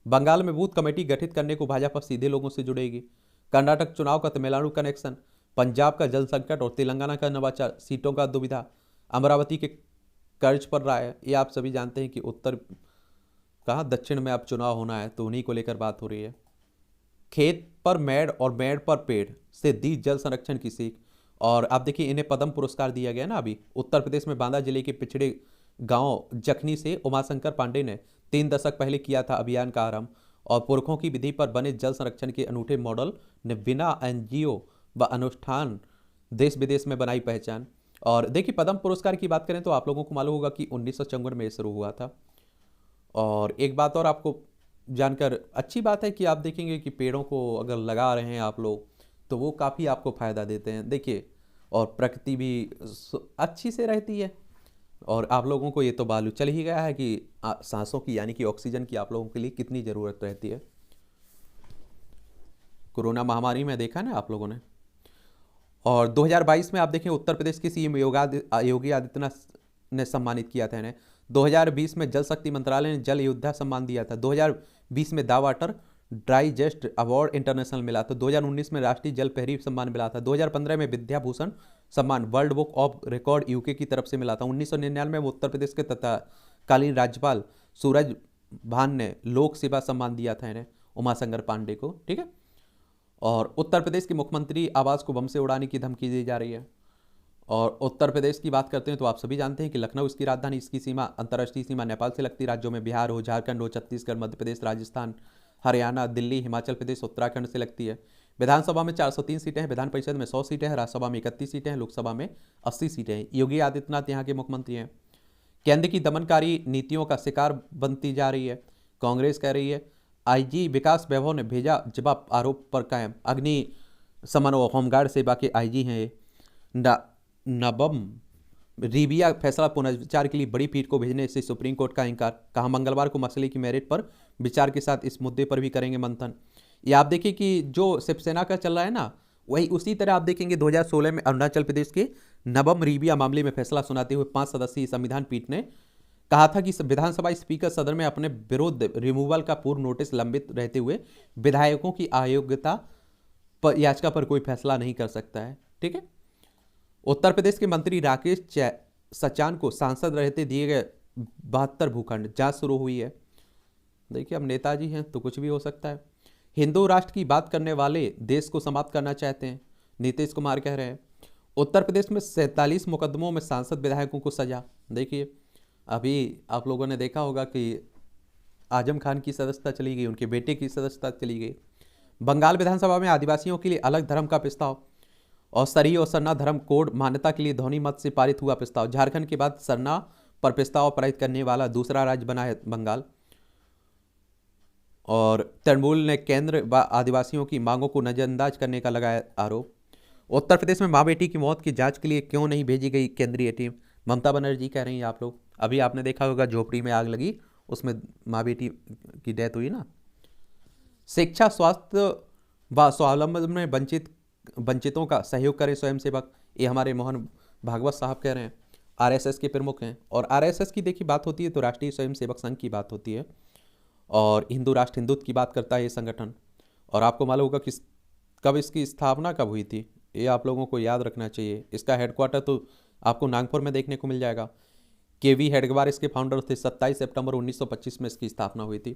बंगाल में बूथ कमेटी गठित करने को भाजपा सीधे लोगों से जुड़ेगी। कर्नाटक चुनाव का तमिलनाडु कनेक्शन। पंजाब का जल संकट और तेलंगाना का नवाचार, सीटों का दुविधा। अमरावती के कर्ज पर राय। ये आप सभी जानते हैं कि उत्तर कहाँ दक्षिण में अब चुनाव होना है, तो उन्हीं को लेकर बात हो रही है। खेत पर मेड़ और मेड़ पर पेड़ से दी जल संरक्षण की सीख। और आप देखिए इन्हें पद्म पुरस्कार दिया गया ना अभी। उत्तर प्रदेश में बांदा जिले के पिछड़े गांव जखनी से उमाशंकर पांडे ने 3 दशक पहले किया था अभियान का आरंभ। और पुरखों की विधि पर बने जल संरक्षण के अनूठे मॉडल ने बिना एनजीओ व अनुष्ठान देश विदेश में बनाई पहचान। और देखिए पद्म पुरस्कार की बात करें तो आप लोगों को मालूम होगा कि 1954 में शुरू हुआ था। और एक बात और आपको जानकर अच्छी बात है कि आप देखेंगे कि पेड़ों को अगर लगा रहे हैं आप लोग तो वो काफ़ी आपको फ़ायदा देते हैं। देखिए और प्रकृति भी अच्छी से रहती है। और आप लोगों को ये तो मालूम चल ही गया है कि सांसों की यानी कि ऑक्सीजन की आप लोगों के लिए कितनी ज़रूरत रहती है। कोरोना महामारी में देखा ना आप लोगों ने। और 2022 में आप देखें उत्तर प्रदेश के सीएम योगी आदित्यनाथ ने सम्मानित किया था इन्हें। 2020 में जल शक्ति मंत्रालय ने जल योद्धा सम्मान दिया था। 2020 में दा वाटर डाइजेस्ट अवार्ड इंटरनेशनल मिला था। 2019 में राष्ट्रीय जल प्रहरी सम्मान मिला था। 2015 में विद्या भूषण सम्मान world book of record UK की तरफ से मिला था। 1999 में उत्तर प्रदेश के तत्कालीन राज्यपाल सूरज भान ने लोक सेवा सम्मान दिया था इन्हें, उमाशंकर पांडे को, ठीक है। और उत्तर प्रदेश के मुख्यमंत्री आवास को बम से उड़ाने की धमकी दी जा रही है। और उत्तर प्रदेश की बात करते हैं तो आप सभी जानते हैं कि लखनऊ इसकी राजधानी, इसकी सीमा अंतर्राष्ट्रीय सीमा नेपाल से लगती राज्यों में बिहार हो, झारखंड हो, छत्तीसगढ़, मध्य प्रदेश, राजस्थान, हरियाणा, दिल्ली, हिमाचल प्रदेश, उत्तराखंड से लगती है। विधानसभा में 403 सीटें हैं, विधान परिषद में 100 सीटें हैं, राज्यसभा में 31 सीटें हैं, लोकसभा में 80 सीटें हैं। योगी आदित्यनाथ यहाँ के मुख्यमंत्री हैं। केंद्र की दमनकारी नीतियों का शिकार बनती जा रही है। कांग्रेस कह रही है। आईजी विकास वैभव ने भेजा जवाब आरोप पर कायम। अग्नि शमन व होमगार्ड सेवा के आईजी हैं ये। नबम रिबिया फैसला पुनर्विचार के लिए बड़ी पीठ को भेजने से सुप्रीम कोर्ट का इंकार। कहा मंगलवार को मसले की मेरिट पर विचार के साथ इस मुद्दे पर भी करेंगे मंथन। ये आप देखिए कि जो शिवसेना का चल रहा है ना, वही उसी तरह आप देखेंगे 2016 में अरुणाचल प्रदेश के नबम रिबिया मामले में फैसला सुनाते हुए 5 सदस्यीय संविधान पीठ ने कहा था कि विधानसभा स्पीकर सदन में अपने विरुद्ध रिमूवल का पूर्व नोटिस लंबित रहते हुए विधायकों की अयोग्यता पर याचिका पर कोई फैसला नहीं कर सकता है, ठीक है। उत्तर प्रदेश के मंत्री राकेश सचान को सांसद रहते दिए गए 72 भूखंड, जांच शुरू हुई है। देखिए अब नेताजी हैं तो कुछ भी हो सकता है। हिंदू राष्ट्र की बात करने वाले देश को समाप्त करना चाहते हैं, नीतीश कुमार कह रहे हैं। उत्तर प्रदेश में 47 मुकदमों में सांसद विधायकों को सजा। देखिए अभी आप लोगों ने देखा होगा कि आजम खान की सदस्यता चली गई, उनके बेटे की सदस्यता चली गई। बंगाल विधानसभा में आदिवासियों के लिए अलग धर्म का प्रस्ताव और सरी और सरना धर्म कोड मान्यता के लिए ध्वनि मत से पारित हुआ प्रस्ताव। झारखंड के बाद सरना पर प्रस्ताव पारित करने वाला दूसरा राज्य बना है बंगाल। और तृणमूल ने केंद्र व आदिवासियों की मांगों को नजरअंदाज करने का लगाया आरोप। उत्तर प्रदेश में मां बेटी की मौत की जांच के लिए क्यों नहीं भेजी गई केंद्रीय टीम, ममता बनर्जी कह रही हैं। आप लोग अभी आपने देखा होगा झोपड़ी में आग लगी, उसमें मां बेटी की डेथ हुई ना। शिक्षा, स्वास्थ्य व स्वावलंबन में वंचितों का सहयोग करें स्वयंसेवक, ये हमारे मोहन भागवत साहब कह रहे हैं। आरएसएस के प्रमुख हैं। और आरएसएस की देखिए बात होती है तो राष्ट्रीय स्वयंसेवक संघ की बात होती है, और हिंदू राष्ट्र हिंदुत्व की बात करता है ये संगठन। और आपको मालूम होगा कि कब इसकी स्थापना कब हुई थी, ये आप लोगों को याद रखना चाहिए। इसका हेडक्वार्टर तो आपको नागपुर में देखने को मिल जाएगा। केवी हेडगेवार इसके फाउंडर थे। 27 सितंबर 1925 में इसकी स्थापना हुई थी।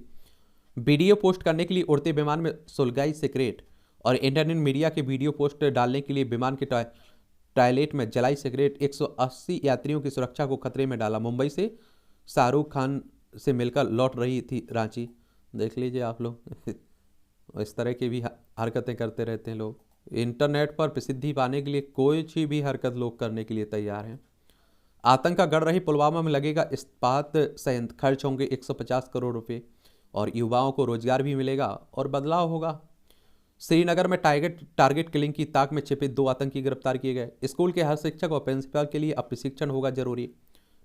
वीडियो पोस्ट करने के लिए उड़ते विमान में सुलगाई सिगरेट, और इंटरनेट मीडिया के वीडियो पोस्ट डालने के लिए विमान के टॉयलेट में जलाई सिगरेट 180 यात्रियों की सुरक्षा को खतरे में डाला। मुंबई से शाहरुख खान से मिलकर लौट रही थी रांची। देख लीजिए आप लोग इस तरह की भी हरकतें करते रहते हैं लोग। इंटरनेट पर प्रसिद्धि पाने के लिए कोई सी भी हरकत लोग करने के लिए तैयार हैं। आतंक का गढ़ रही पुलवामा में लगेगा इस्पात संयंत्र, खर्च होंगे 150 करोड़ रुपए, और युवाओं को रोजगार भी मिलेगा और बदलाव होगा। श्रीनगर में टारगेट किलिंग की ताक में छिपे 2 आतंकी गिरफ्तार किए गए। स्कूल के हर शिक्षक और प्रिंसिपल के लिए अब प्रशिक्षण होगा जरूरी।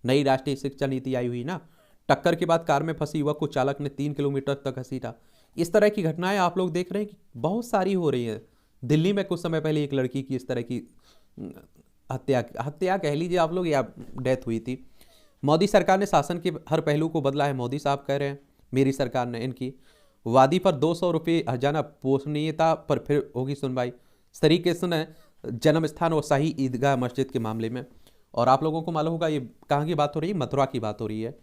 नई राष्ट्रीय शिक्षा नीति आई हुई ना। टक्कर के बाद कार में फंसी युवक को चालक ने 3 किलोमीटर तक घसीटा। इस तरह की घटनाएं आप लोग देख रहे हैं कि बहुत सारी हो रही हैं। दिल्ली में कुछ समय पहले एक लड़की की इस तरह की हत्या कह लीजिए आप लोग, या डेथ हुई थी। मोदी सरकार ने शासन के हर पहलू को बदला है, मोदी साहब कह रहे हैं। मेरी सरकार ने इनकी वादी पर 200 रुपये हर्जाना पोषणीयता पर फिर होगी सुनवाई। श्री कृष्ण जन्म स्थान और शाही ईदगाह मस्जिद के मामले में। और आप लोगों को मालूम होगा ये कहाँ की बात हो रही है, मथुरा की बात हो रही है।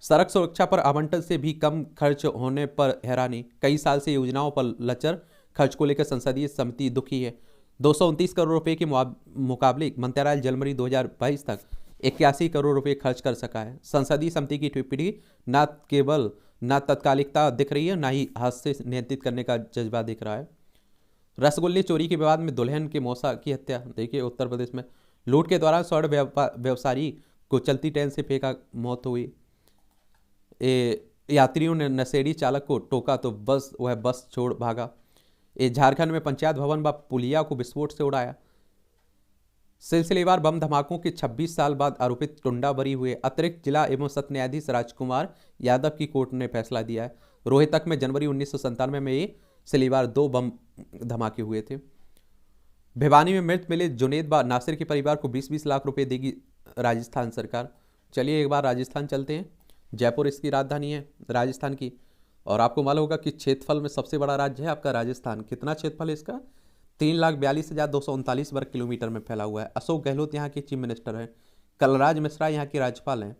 सड़क सुरक्षा पर आवंटन से भी कम खर्च होने पर हैरानी। कई साल से योजनाओं पर लचर, खर्च को लेकर संसदीय समिति दुखी है। 229 करोड़ रुपए के मुकाबले मंत्रालय जनवरी 2022 तक 81 करोड़ रुपए खर्च कर सका है। संसदीय समिति की टिप्पणी न केवल न तत्कालिकता दिख रही है, ना ही हाथ से नियंत्रित करने का जज्बा दिख रहा है। रसगुल्ले चोरी के विवाद में दुल्हन के मौसा की हत्या। देखिए उत्तर प्रदेश में लूट के दौरान स्वर्ण व्यवसायी को चलती ट्रेन से फेंका, मौत हुई। यात्रियों ने नशेड़ी चालक को टोका तो वह बस छोड़ भागा। झारखंड में पंचायत भवन व पुलिया को विस्फोट से उड़ाया। सिलसिलेवार बम धमाकों के 26 साल बाद आरोपित टुंडा बरी हुए। अतिरिक्त जिला एवं सत्र न्यायाधीश राजकुमार यादव की कोर्ट ने फैसला दिया है। रोहतक में जनवरी 1997 में ये सिलसिलेवार 2 बम धमाके हुए थे। भिवानी में मृत मिले जुनेद व नासिर के परिवार को 20-20 लाख रुपए देगी राजस्थान सरकार। चलिए एक बार राजस्थान चलते हैं। जयपुर इसकी राजधानी है राजस्थान की। और आपको मालूम होगा कि क्षेत्रफल में सबसे बड़ा राज्य है आपका राजस्थान। कितना क्षेत्रफल है इसका? 3,42,239 वर्ग किलोमीटर में फैला हुआ है। अशोक गहलोत यहाँ के चीफ मिनिस्टर हैं। कलराज मिश्रा यहाँ के राज्यपाल हैं।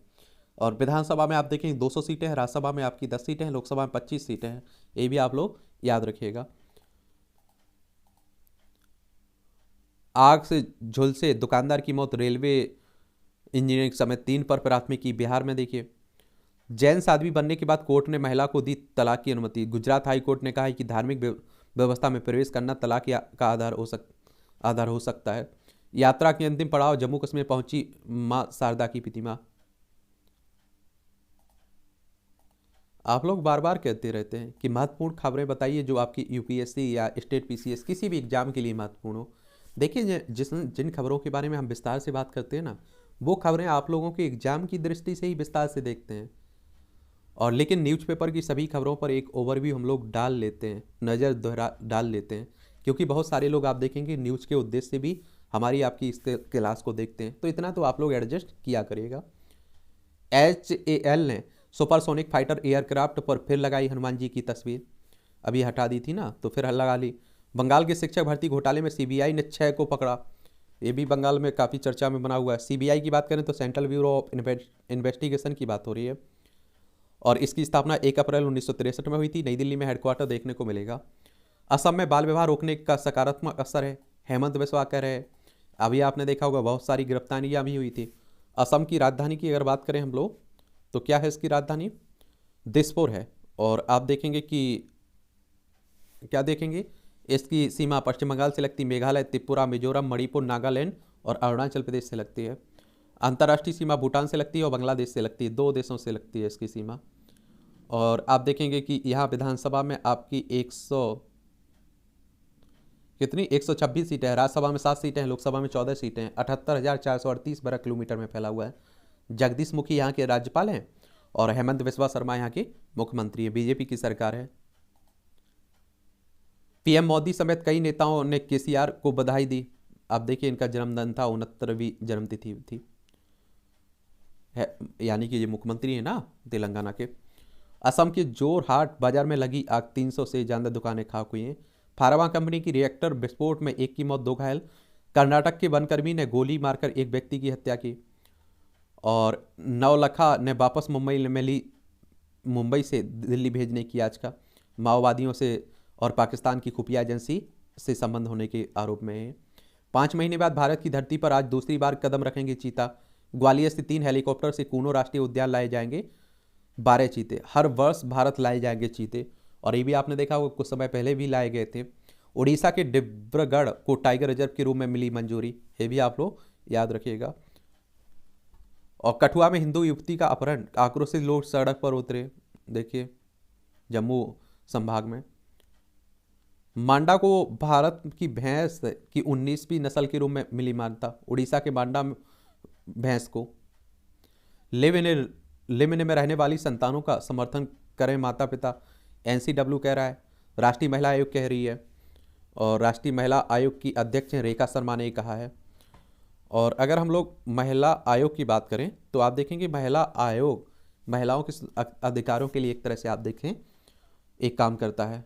और विधानसभा में आप देखें 200 सीटें हैं, राज्यसभा में आपकी 10 सीटें हैं, लोकसभा में 25 सीटें हैं। ये भी आप लोग याद रखिएगा। आग से झुलसे दुकानदार की मौत, रेलवे इंजीनियरिंग समेत 3 पर प्राथमिकी। बिहार में देखिए, जैन साध्वी बनने के बाद कोर्ट ने महिला को दी तलाक की अनुमति। गुजरात हाई कोर्ट ने कहा है कि धार्मिक व्यवस्था में प्रवेश करना तलाक का आधार हो सकता है। यात्रा के अंतिम पड़ाव, जम्मू कश्मीर पहुंची मां शारदा की प्रतिमा। आप लोग बार बार कहते रहते हैं कि महत्वपूर्ण खबरें बताइए जो आपकी यूपीएससी या स्टेट पीसीएस किसी भी एग्जाम के लिए महत्वपूर्ण हो। देखिए, जिन खबरों के बारे में हम विस्तार से बात करते हैं ना, वो खबरें आप लोगों के एग्जाम की दृष्टि से ही विस्तार से देखते हैं। और लेकिन न्यूज़पेपर की सभी खबरों पर एक ओवरव्यू हम लोग डाल लेते हैं, नज़र डाल लेते हैं, क्योंकि बहुत सारे लोग आप देखेंगे न्यूज़ के उद्देश्य से भी हमारी आपकी इस क्लास को देखते हैं। तो इतना तो आप लोग एडजस्ट किया करिएगा। HAL ने सुपरसोनिक फाइटर एयरक्राफ्ट पर फिर लगाई हनुमान जी की तस्वीर। अभी हटा दी थी ना, तो फिर लगा ली। बंगाल के शिक्षक भर्ती घोटाले में CBI ने 6 को पकड़ा। ये भी बंगाल में काफ़ी चर्चा में बना हुआ है। CBI की बात करें तो सेंट्रल ब्यूरो ऑफ इन्वेस्टिगेशन की बात हो रही है, और इसकी स्थापना 1 अप्रैल 1963 में हुई थी। नई दिल्ली में हेडक्वार्टर देखने को मिलेगा। असम में बाल विवाह रोकने का सकारात्मक असर है, हेमंत बिस्वा कह रहे हैं। अभी आपने देखा होगा बहुत सारी गिरफ्तारियां भी हुई थी। असम की राजधानी की अगर बात करें हम लोग, तो क्या है इसकी राजधानी? दिसपुर है। और आप देखेंगे कि क्या देखेंगे, इसकी सीमा पश्चिम बंगाल से लगती, मेघालय, त्रिपुरा, मिजोरम, मणिपुर, नागालैंड और अरुणाचल प्रदेश से लगती है। अंतर्राष्ट्रीय सीमा भूटान से लगती है और बांग्लादेश से लगती है। 2 देशों से लगती है इसकी सीमा। और आप देखेंगे कि यहाँ विधानसभा में आपकी 126 सीटें हैं, राज्यसभा में 7 सीटें हैं, लोकसभा में 14 सीटें हैं। 78,438 वर्ग किलोमीटर में फैला हुआ है। जगदीश मुखी यहाँ के राज्यपाल हैं और हेमंत बिस्वा शर्मा यहाँ के मुख्यमंत्री हैं। बीजेपी की सरकार है। PM मोदी समेत कई नेताओं ने KCR को बधाई दी। आप देखिए, इनका जन्मदिन था, 69वीं जन्मतिथि थी, यानी कि ये मुख्यमंत्री है ना तेलंगाना के। असम के जोरहाट बाजार में लगी आग, 300 से ज्यादा दुकानें खाक हुई हैं। फार्मा कंपनी की रिएक्टर विस्फोट में 1 की मौत, 2 घायल। कर्नाटक के वनकर्मी ने गोली मारकर एक व्यक्ति की हत्या की। और नवलखा ने वापस मुंबई से दिल्ली भेजने की याचिका। माओवादियों से और पाकिस्तान की खुफिया एजेंसी से संबंध होने के आरोप में है। 5 महीने बाद भारत की धरती पर आज दूसरी बार कदम रखेंगे चीता। ग्वालियर से 3 हेलीकॉप्टर से कूनो राष्ट्रीय उद्यान लाए जाएंगे 12 चीते। हर वर्ष भारत लाए जाएंगे चीते, और ये भी आपने देखा होगा कुछ समय पहले भी लाए गए थे। उड़ीसा के डिब्रूगढ़ को टाइगर रिजर्व के रूप में मिली मंजूरी, ये भी आप लोग याद रखिएगा। और कठुआ में हिंदू युवती का अपहरण, आक्रोशित लोग सड़क पर उतरे। देखिए, जम्मू संभाग में मांडा को भारत की भैंस की 19वीं नस्ल के रूप में मिली मान्यता। उड़ीसा के मांडा भैंस को लिव इन में रहने वाली संतानों का समर्थन करें माता पिता, NCW कह रहा है। राष्ट्रीय महिला आयोग कह रही है, और राष्ट्रीय महिला आयोग की अध्यक्ष रेखा शर्मा ने कहा है। और अगर हम लोग महिला आयोग की बात करें तो आप देखेंगे महिला आयोग महिलाओं के अधिकारों के लिए एक तरह से आप देखें एक काम करता है,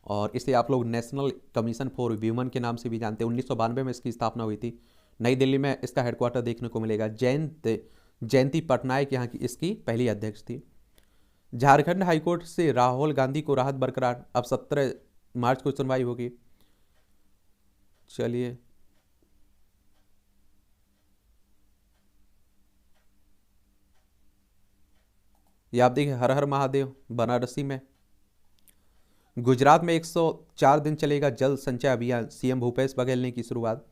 और इसे आप लोग नेशनल कमीशन फॉर वीमेन के नाम से भी जानते हैं। 1992 में इसकी स्थापना हुई थी। नई दिल्ली में इसका हेडक्वार्टर देखने को मिलेगा। जयंती पटनायक यहाँ की इसकी पहली अध्यक्ष थी। झारखंड हाईकोर्ट से राहुल गांधी को राहत बरकरार, अब 17 मार्च को सुनवाई होगी। चलिए, ये आप देखिए, हर हर महादेव बनारसी में। गुजरात में 104 दिन चलेगा जल संचय अभियान, CM भूपेश बघेल ने की शुरुआत।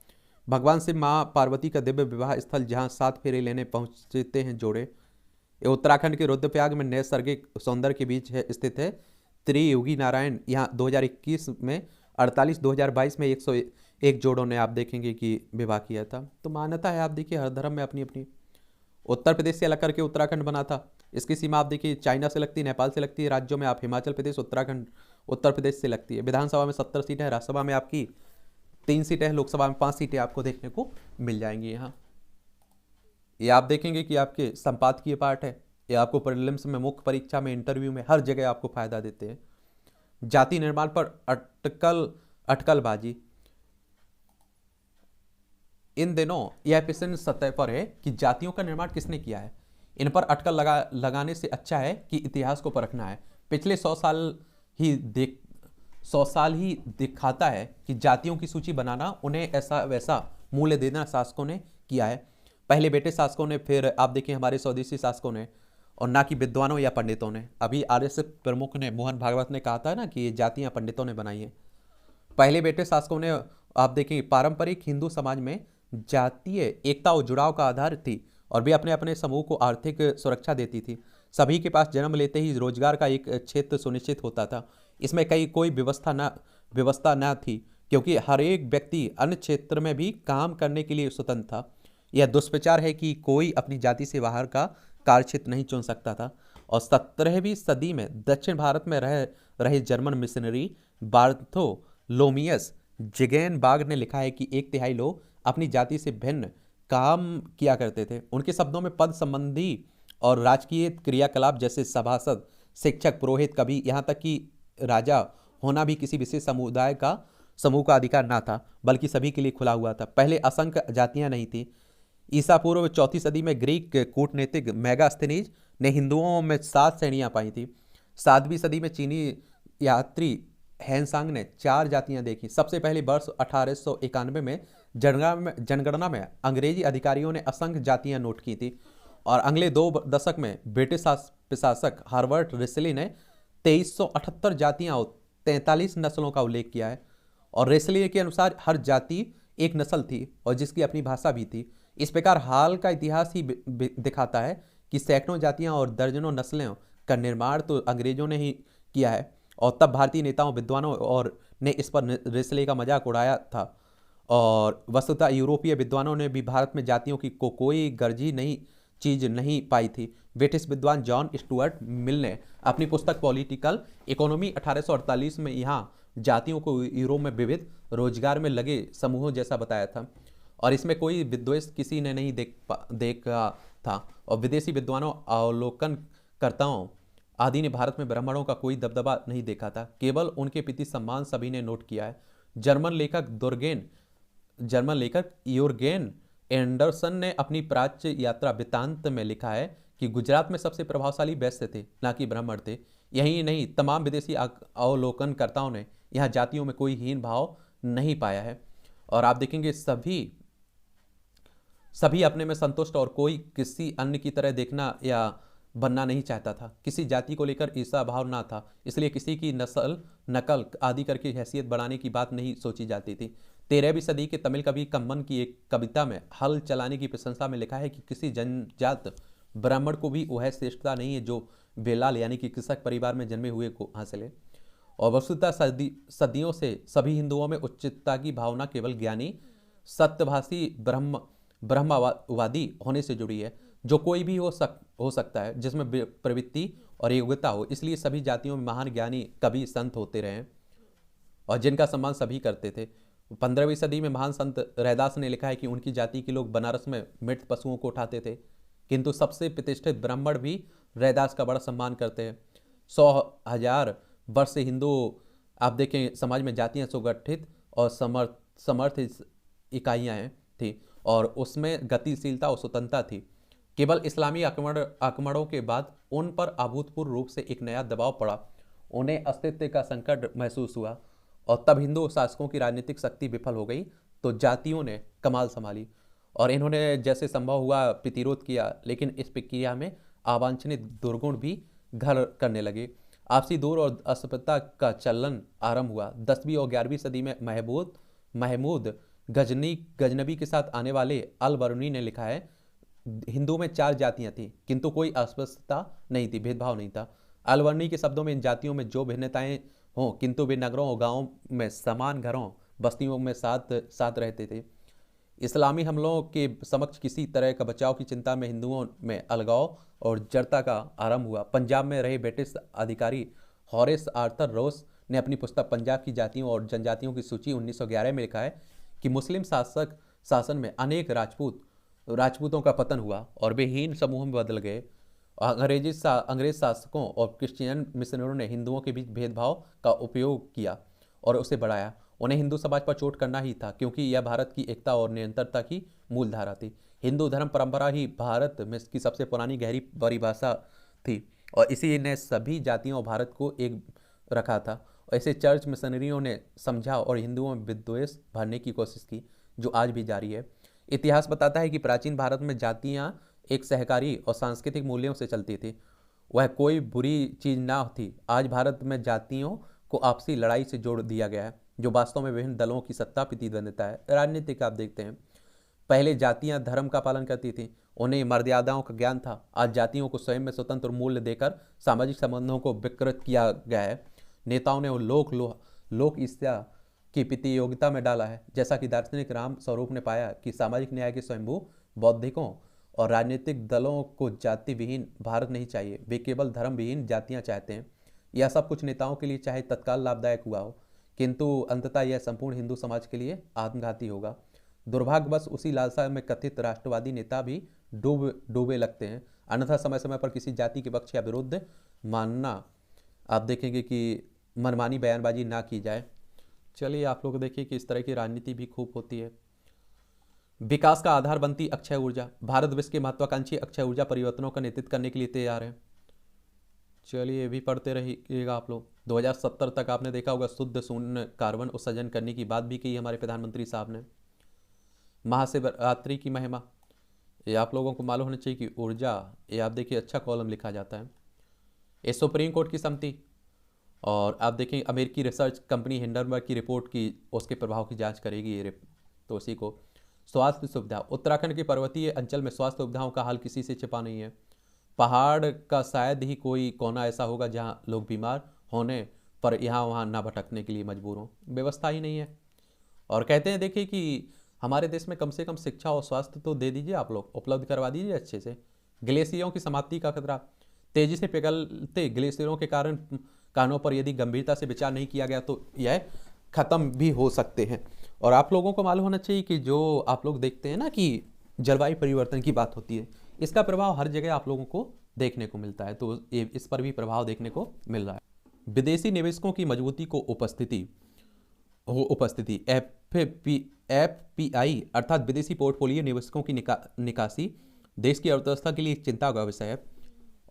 भगवान से मां पार्वती का दिव्य विवाह स्थल, जहां 7 फेरे लेने पहुंचते हैं जोड़े। ये उत्तराखंड के रुद्रप्रयाग में नैसर्गिक सौंदर्य के बीच स्थित है। त्रियुगी नारायण यहाँ 2021 में 48, 2022 में 101 जोड़ों ने आप देखेंगे कि विवाह किया था। तो मान्यता है, आप देखिए हर धर्म में अपनी अपनी। उत्तर प्रदेश से अलग करके उत्तराखंड बना था। इसकी सीमा आप देखिए चाइना से लगती है, नेपाल से लगती है। राज्यों में आप हिमाचल प्रदेश, उत्तराखंड, उत्तर प्रदेश से लगती है। विधानसभा में 70 सीटें हैं, राज्यसभा में आपकी 3 सीटें हैं, लोकसभा में 5 सीटें आपको देखने को मिल जाएंगी। यहाँ ये आप देखेंगे कि आपके संपादकीय पाठ है, ये आपको प्रीलिम्स में, मुख्य परीक्षा में, इंटरव्यू में, हर जगह आपको फायदा देते हैं। जाति निर्माण पर अटकलबाजी, इन दिनों यह प्रश्न सतह पर है कि जातियों का निर्माण किसने किया है। इन पर अटकल लगाने से अच्छा है कि इतिहास को परखना है। पिछले 100 साल ही दिखाता है कि जातियों की सूची बनाना, उन्हें ऐसा वैसा मूल्य देना शासकों ने किया है। पहले बेटे शासकों ने, फिर आप देखिए हमारे स्वदेशी शासकों ने, और ना कि विद्वानों या पंडितों ने। अभी आरएसएस प्रमुख ने, मोहन भागवत ने कहा था ना कि ये जातियां पंडितों ने बनाई हैं। पहले बेटे शासकों ने, आप देखिए पारंपरिक हिंदू समाज में जातीय एकता और जुड़ाव का आधार थी, और वे अपने अपने समूह को आर्थिक सुरक्षा देती थी। सभी के पास जन्म लेते ही रोजगार का एक क्षेत्र सुनिश्चित होता था। इसमें कोई व्यवस्था न थी, क्योंकि हर एक व्यक्ति अन्य क्षेत्र में भी काम करने के लिए स्वतंत्र था। यह दुष्प्रचार है कि कोई अपनी जाति से बाहर का कार्यक्षेत्र नहीं चुन सकता था। और 17वीं सदी में दक्षिण भारत में रहे जर्मन मिशनरी बार्थोलोमियस जिगेनबार्ग ने लिखा है कि 1/3 लोग अपनी जाति से भिन्न काम किया करते थे। उनके शब्दों में पद संबंधी और राजकीय क्रियाकलाप जैसे सभासद, शिक्षक, पुरोहित, कवि, यहाँ तक कि राजा होना भी किसी विशेष समूह का अधिकार ना था, बल्कि सभी के लिए खुला हुआ था। पहले असंख्य जातियां नहीं थी। ईसा पूर्व 4वीं सदी में ग्रीक कूटनीतिक मेगास्थनीज ने हिंदुओं में 7 श्रेणियां पाई थी। 7वीं सदी में चीनी यात्री हैंसांग ने 4 जातियां देखी। सबसे पहले वर्ष 1891 में जनगणना में अंग्रेजी अधिकारियों ने असंख्य जातियां नोट की थी, और अगले 2 दशक में ब्रिटिश प्रशासक हार्वर्ड रिसली ने 2378 जातियां और 43 नस्लों का उल्लेख किया है। और रेसले के अनुसार हर जाति एक नस्ल थी और जिसकी अपनी भाषा भी थी। इस प्रकार हाल का इतिहास ही दिखाता है कि सैकड़ों जातियां और दर्जनों नस्लों का निर्माण तो अंग्रेजों ने ही किया है, और तब भारतीय नेताओं, विद्वानों और ने इस पर रेसले का मजाक उड़ाया था। और वस्तुतः यूरोपीय विद्वानों ने भी भारत में जातियों की कोई गर्जी नहीं चीज नहीं पाई थी। ब्रिटिश विद्वान जॉन स्टुअर्ट मिल ने अपनी पुस्तक पॉलिटिकल इकोनॉमी 1848 में यहाँ जातियों को यूरोप में विविध रोजगार में लगे समूहों जैसा बताया था, और इसमें कोई विद्वेष किसी ने नहीं देखा था। और विदेशी विद्वानों, अवलोकनकर्ताओं आदि ने भारत में ब्राह्मणों का कोई दबदबा नहीं देखा था, केवल उनके प्रति सम्मान सभी ने नोट किया है। जर्मन लेखक योर्गेन एंडरसन ने अपनी प्राच्य यात्रा वृत्तांत में लिखा है कि गुजरात में सबसे प्रभावशाली वैश्य थे, ना कि ब्राह्मण थे। यही नहीं, तमाम विदेशी अवलोकनकर्ताओं ने यहाँ जातियों में कोई हीन भाव नहीं पाया है। और आप देखेंगे सभी अपने में संतुष्ट, और कोई किसी अन्य की तरह देखना या बनना नहीं चाहता था। किसी जाति को लेकर ईर्ष्या भाव ना था, इसलिए किसी की नकल आदि करके हैसियत बढ़ाने की बात नहीं सोची जाती थी। 13वीं सदी के तमिल कवि कम्मन की एक कविता में हल चलाने की प्रशंसा में लिखा है कि किसी जनजात ब्राह्मण को भी वह श्रेष्ठता नहीं है जो बेलाल यानी कि कृषक परिवार में जन्मे हुए को हासिल है। और वस्तुतः सदियों से सभी हिंदुओं में उच्चता की भावना केवल ज्ञानी, सत्यभाषी, ब्रह्मवादी होने से जुड़ी है, जो कोई भी हो सकता है, जिसमें प्रवृत्ति और योग्यता हो। इसलिए सभी जातियों में महान ज्ञानी, कवि, संत होते रहे, और जिनका सम्मान सभी करते थे। 15वीं सदी में महान संत रैदास ने लिखा है कि उनकी जाति के लोग बनारस में मृत पशुओं को उठाते थे, किंतु सबसे प्रतिष्ठित ब्राह्मण भी रैदास का बड़ा सम्मान करते हैं। 100,000 वर्ष से हिंदू, आप देखें, समाज में जातियां सुगठित और समर्थ इकाइयां थी, और उसमें गतिशीलता और स्वतंत्रता थी। केवल इस्लामी आक्रमणों के बाद उन पर अभूतपूर्व रूप से एक नया दबाव पड़ा, उन्हें अस्तित्व का संकट महसूस हुआ, और तब हिंदू शासकों की राजनीतिक शक्ति विफल हो गई, तो जातियों ने कमाल संभाली, और इन्होंने जैसे संभव हुआ प्रतिरोध किया, लेकिन इस प्रक्रिया में अवांछनीय दुर्गुण भी घर करने लगे। आपसी दूर और अस्पृश्यता का चलन आरंभ हुआ। 10वीं और 11वीं सदी में महमूद गजनबी के साथ आने वाले अल बरूनी ने लिखा है, हिंदू में 4 जातियां थी, किंतु कोई अस्पृश्यता नहीं थी, भेदभाव नहीं था। अल बरूनी के शब्दों में इन जातियों में जो भिन्नताएं हों, किंतु वे नगरों और गांवों में समान घरों, बस्तियों में साथ रहते थे। इस्लामी हमलों के समक्ष किसी तरह का बचाव की चिंता में हिंदुओं में अलगाव और जड़ता का आरंभ हुआ। पंजाब में रहे ब्रिटिश अधिकारी हॉरेस आर्थर रोस ने अपनी पुस्तक पंजाब की जातियों और जनजातियों की सूची 1911 में लिखा है कि मुस्लिम शासन में अनेक राजपूतों का पतन हुआ और वे हीन समूहों में बदल गए। अंग्रेज शासकों और क्रिश्चियन मिशनरियों ने हिंदुओं के बीच भेदभाव का उपयोग किया और उसे बढ़ाया। उन्हें हिंदू समाज पर चोट करना ही था, क्योंकि यह भारत की एकता और निरंतरता की मूल धारा थी। हिंदू धर्म परंपरा ही भारत में की सबसे पुरानी गहरी परिभाषा थी, और इसी ने सभी जातियों और भारत को एक रखा था। और इसे चर्च मिशनरियों ने समझा और हिंदुओं में विद्वेष भरने की कोशिश की, जो आज भी जारी है। इतिहास बताता है कि प्राचीन भारत में जातियां एक सहकारी और सांस्कृतिक मूल्यों से चलती थी, वह कोई बुरी चीज ना थी। आज भारत में जातियों को आपसी लड़ाई से जोड़ दिया गया है, जो वास्तव में विभिन्न दलों की सत्ता प्रतिद्वंदिता है। राजनीतिक आप देखते हैं, पहले जातियां धर्म का पालन करती थी, उन्हें मर्यादाओं का ज्ञान था। आज जातियों को स्वयं में स्वतंत्र मूल्य देकर सामाजिक संबंधों को विकृत किया गया है। नेताओं ने लोक ईर्ष्या की प्रतियोगिता में डाला है। जैसा कि दार्शनिक राम स्वरूप ने पाया कि सामाजिक न्याय के स्वयंभू बौद्धिकों और राजनीतिक दलों को जाति विहीन भारत नहीं चाहिए, वे केवल धर्म विहीन जातियां चाहते हैं। यह सब कुछ नेताओं के लिए चाहे तत्काल लाभदायक हुआ हो, किंतु अंततः यह संपूर्ण हिंदू समाज के लिए आत्मघाती होगा। दुर्भाग्यवश उसी लालसा में कथित राष्ट्रवादी नेता भी डूबे लगते हैं। अन्यथा समय समय पर किसी जाति के पक्ष या विरुद्ध मानना आप देखेंगे कि मनमानी बयानबाजी ना की जाए। चलिए आप लोग देखिए कि इस तरह की राजनीति भी खूब होती है। विकास का आधार बनती अक्षय ऊर्जा। भारत विश्व के महत्वाकांक्षी अक्षय ऊर्जा परिवर्तनों का नेतृत्व करने के लिए तैयार है। चलिए ये भी पढ़ते रहिएगा आप लोग। 2070 तक आपने देखा होगा शुद्ध शून्य कार्बन उत्सर्जन करने की बात भी की हमारे प्रधानमंत्री साहब ने। महाशिवरात्रि की महिमा, ये आप लोगों को मालूम होना चाहिए कि ऊर्जा, ये आप देखिए अच्छा कॉलम लिखा जाता है। ये सुप्रीम कोर्ट की सम्मति, और आप देखें अमेरिकी रिसर्च कंपनी हिंडनबर्ग की रिपोर्ट की उसके प्रभाव की जांच करेगी ये तो उसी को। स्वास्थ्य सुविधा, उत्तराखंड के पर्वतीय अंचल में स्वास्थ्य सुविधाओं का हाल किसी से छिपा नहीं है। पहाड़ का शायद ही कोई कोना ऐसा होगा जहां लोग बीमार होने पर यहाँ वहाँ ना भटकने के लिए मजबूर हों, व्यवस्था ही नहीं है। और कहते हैं देखिए कि हमारे देश में कम से कम शिक्षा और स्वास्थ्य तो दे दीजिए, आप लोग उपलब्ध करवा दीजिए अच्छे से। ग्लेशियरों की समाप्ति का खतरा, तेजी से पिघलते ग्लेशियरों के कारणों पर यदि गंभीरता से विचार नहीं किया गया तो यह खत्म भी हो सकते हैं। और आप लोगों को मालूम होना चाहिए कि जो आप लोग देखते हैं ना कि जलवायु परिवर्तन की बात होती है, इसका प्रभाव हर जगह आप लोगों को देखने को मिलता है, तो इस पर भी प्रभाव देखने को मिल रहा है। विदेशी निवेशकों की मजबूती को उपस्थिति एफपीआई अर्थात विदेशी पोर्टफोलियो निवेशकों की निकासी देश की अर्थव्यवस्था के लिए चिंता का विषय है,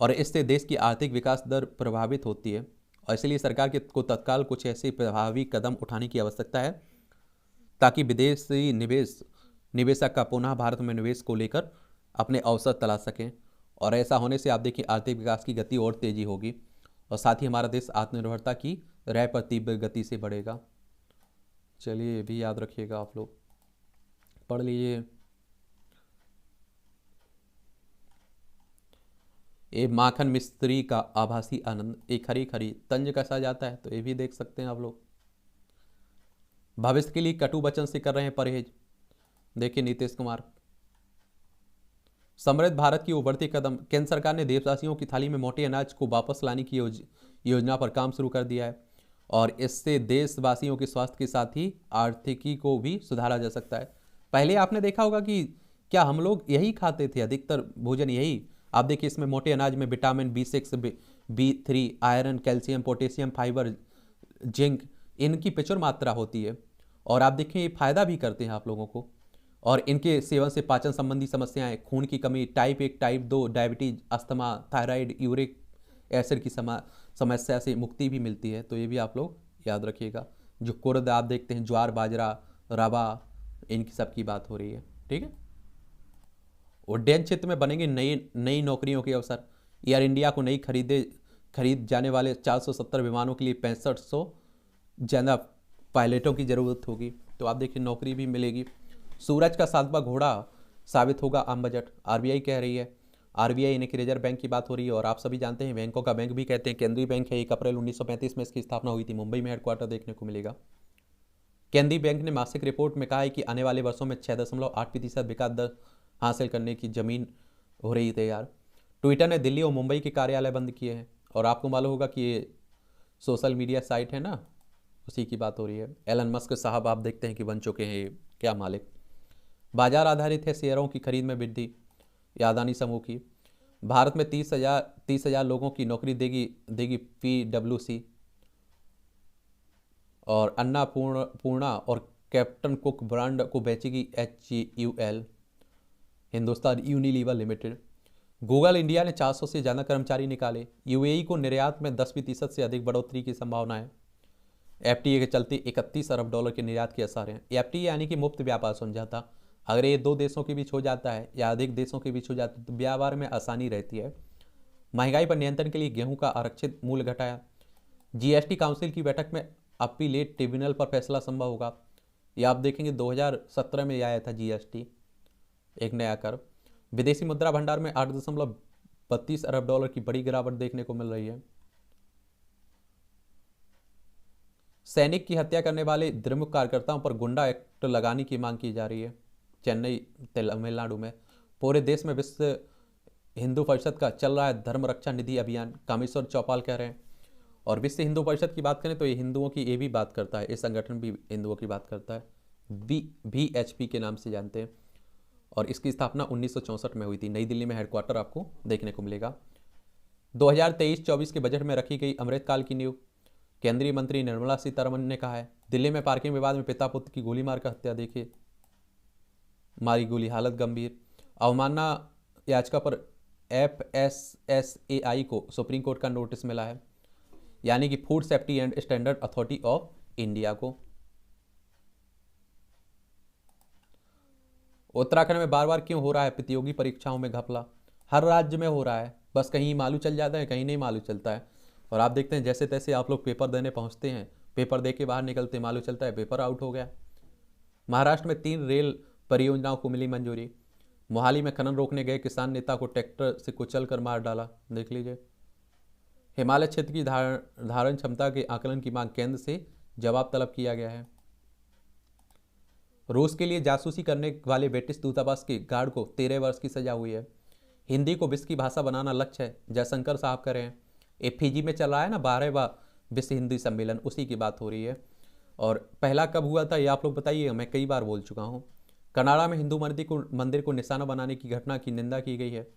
और इससे देश की आर्थिक विकास दर प्रभावित होती है। और इसलिए सरकार को तत्काल कुछ ऐसे प्रभावी कदम उठाने की आवश्यकता है ताकि विदेशी निवेशक का पुनः भारत में निवेश को लेकर अपने अवसर तलाश सकें। और ऐसा होने से आप देखिए आर्थिक विकास की गति और तेजी होगी, और साथ ही हमारा देश आत्मनिर्भरता की राह पर तीव्र गति से बढ़ेगा। चलिए ये भी याद रखिएगा, आप लोग पढ़ लीजिए। ये माखन मिस्त्री का आभासी आनंद, एक हरी खरी तंज कसा जाता है, तो ये भी देख सकते हैं आप लोग। भविष्य के लिए कटु वचन से कर रहे हैं परहेज, देखिए नीतीश कुमार। समृद्ध भारत की उभरती कदम, केंद्र सरकार ने देशवासियों की थाली में मोटे अनाज को वापस लाने की योजना पर काम शुरू कर दिया है, और इससे देशवासियों के स्वास्थ्य के साथ ही आर्थिकी को भी सुधारा जा सकता है। पहले आपने देखा होगा कि क्या हम लोग यही खाते थे, अधिकतर भोजन यही। आप देखिए इसमें मोटे अनाज में vitamin B6, B3, iron, calcium, potassium, fibre, zinc, इनकी प्रचुर मात्रा होती है, और आप देखें ये फायदा भी करते हैं आप लोगों को। और इनके सेवन से पाचन संबंधी समस्याएं, खून की कमी, type 1 type 2 diabetes, asthma, thyroid, uric acid की समस्या से मुक्ति भी मिलती है, तो ये भी आप लोग याद रखिएगा। जो कुर्द आप देखते हैं, ज्वार, बाजरा, रवा, इनकी सबकी बात हो रही है, ठीक है। उड्डयन क्षेत्र में बनेंगे नई नौकरियों के अवसर। एयर इंडिया को नई खरीद जाने वाले 470 विमानों के लिए 6500 ज़्यादा पायलटों की ज़रूरत होगी, तो आप देखिए नौकरी भी मिलेगी। सूरज का 7वां घोड़ा साबित होगा आम बजट, आरबीआई कह रही है। आरबीआई यानी कि रिजर्व बैंक की बात हो रही है, और आप सभी जानते हैं बैंकों का बैंक भी कहते हैं, केंद्रीय बैंक है। 1 अप्रैल 1935 में इसकी स्थापना हुई थी, मुंबई में हेडक्वार्टर देखने को मिलेगा। केंद्रीय बैंक ने मासिक रिपोर्ट में कहा है कि आने वाले वर्षों में 6.8% विकास दर हासिल करने की जमीन हो रही तैयार। ट्विटर ने दिल्ली और मुंबई के कार्यालय बंद किए हैं, और आपको मालूम होगा कि ये सोशल मीडिया साइट है ना, उसी की बात हो रही है। एलन मस्क साहब आप देखते हैं कि बन चुके हैं क्या मालिक। बाजार आधारित है शेयरों की खरीद में वृद्धि, अदानी समूह की। भारत में 30,000 लोगों की नौकरी देगी PwC। और अन्नापूर्णा और कैप्टन कुक ब्रांड को बेचेगी HUL, Hindustan Unilever limited. Google India ने 400 से ज़्यादा कर्मचारी निकाले। यूएई को निर्यात में 10% से अधिक बढ़ोतरी की संभावना है। FTA के चलते 31 अरब डॉलर के निर्यात के आसार हैं। FTA यानी कि मुफ्त व्यापार समझौता। अगर ये 2 देशों के बीच हो जाता है या अधिक देशों के बीच हो जाता है तो व्यापार में आसानी रहती है। महंगाई पर नियंत्रण के लिए गेहूं का आरक्षित मूल्य घटाया। GST काउंसिल की बैठक में अपीलेट ट्रिब्यूनल पर फैसला संभव होगा। यह आप देखेंगे 2017 में आया था GST, एक नया कर। विदेशी मुद्रा भंडार में 8.32 अरब डॉलर की बड़ी गिरावट देखने को मिल रही है। सैनिक की हत्या करने वाले द्रमुक कार्यकर्ताओं पर गुंडा एक्ट लगाने की मांग की जा रही है। चेन्नई तमिलनाडु में पूरे देश में विश्व हिंदू परिषद का चल रहा है धर्म रक्षा निधि अभियान, कामेश्वर चौपाल कह रहे हैं। और विश्व हिंदू परिषद की बात करें तो ये हिंदुओं की ये भी बात करता है, ये संगठन भी हिंदुओं की बात करता है, VHP के नाम से जानते हैं। और इसकी स्थापना 1964 में हुई थी। नई दिल्ली में हेडक्वार्टर आपको देखने को मिलेगा। 2023-24 के बजट में रखी गई अमृतकाल की नींव। केंद्रीय मंत्री निर्मला सीतारमण ने कहा है। दिल्ली में पार्किंग विवाद में पिता पुत्र की गोली मारकर हत्या, देखिए मारी गोली, हालत गंभीर। अवमानना याचिका पर FSSAI को सुप्रीम कोर्ट का नोटिस मिला है, यानी कि food safety and standard authority of India को। उत्तराखंड में बार बार क्यों हो रहा है प्रतियोगी परीक्षाओं में घपला? हर राज्य में हो रहा है, बस कहीं मालूम चल जाता है, कहीं नहीं मालूम चलता है। और आप देखते हैं जैसे तैसे आप लोग पेपर देने पहुंचते हैं, पेपर दे के बाहर निकलते मालूम चलता है पेपर आउट हो गया। महाराष्ट्र में 3 रेल परियोजनाओं को मिली मंजूरी। मोहाली में खनन रोकने गए किसान नेता को ट्रैक्टर से कुचल कर मार डाला, देख लीजिए। हिमालय क्षेत्र की धारण क्षमता के आकलन की मांग, केंद्र से जवाब तलब किया गया है। रूस के लिए जासूसी करने वाले ब्रिटिश दूतावास के गार्ड को 13 वर्ष की सजा हुई है। हिंदी को विश्व की भाषा बनाना लक्ष्य है, जयशंकर साहब कह रहे हैं। FIजी में चल रहा है ना 12वां विश्व हिंदी सम्मेलन, उसी की बात हो रही है। और पहला कब हुआ था ये आप लोग बताइए, मैं कई बार बोल चुका हूँ। कनाडा में हिंदू मंदिर को निशाना बनाने की घटना की निंदा की गई है।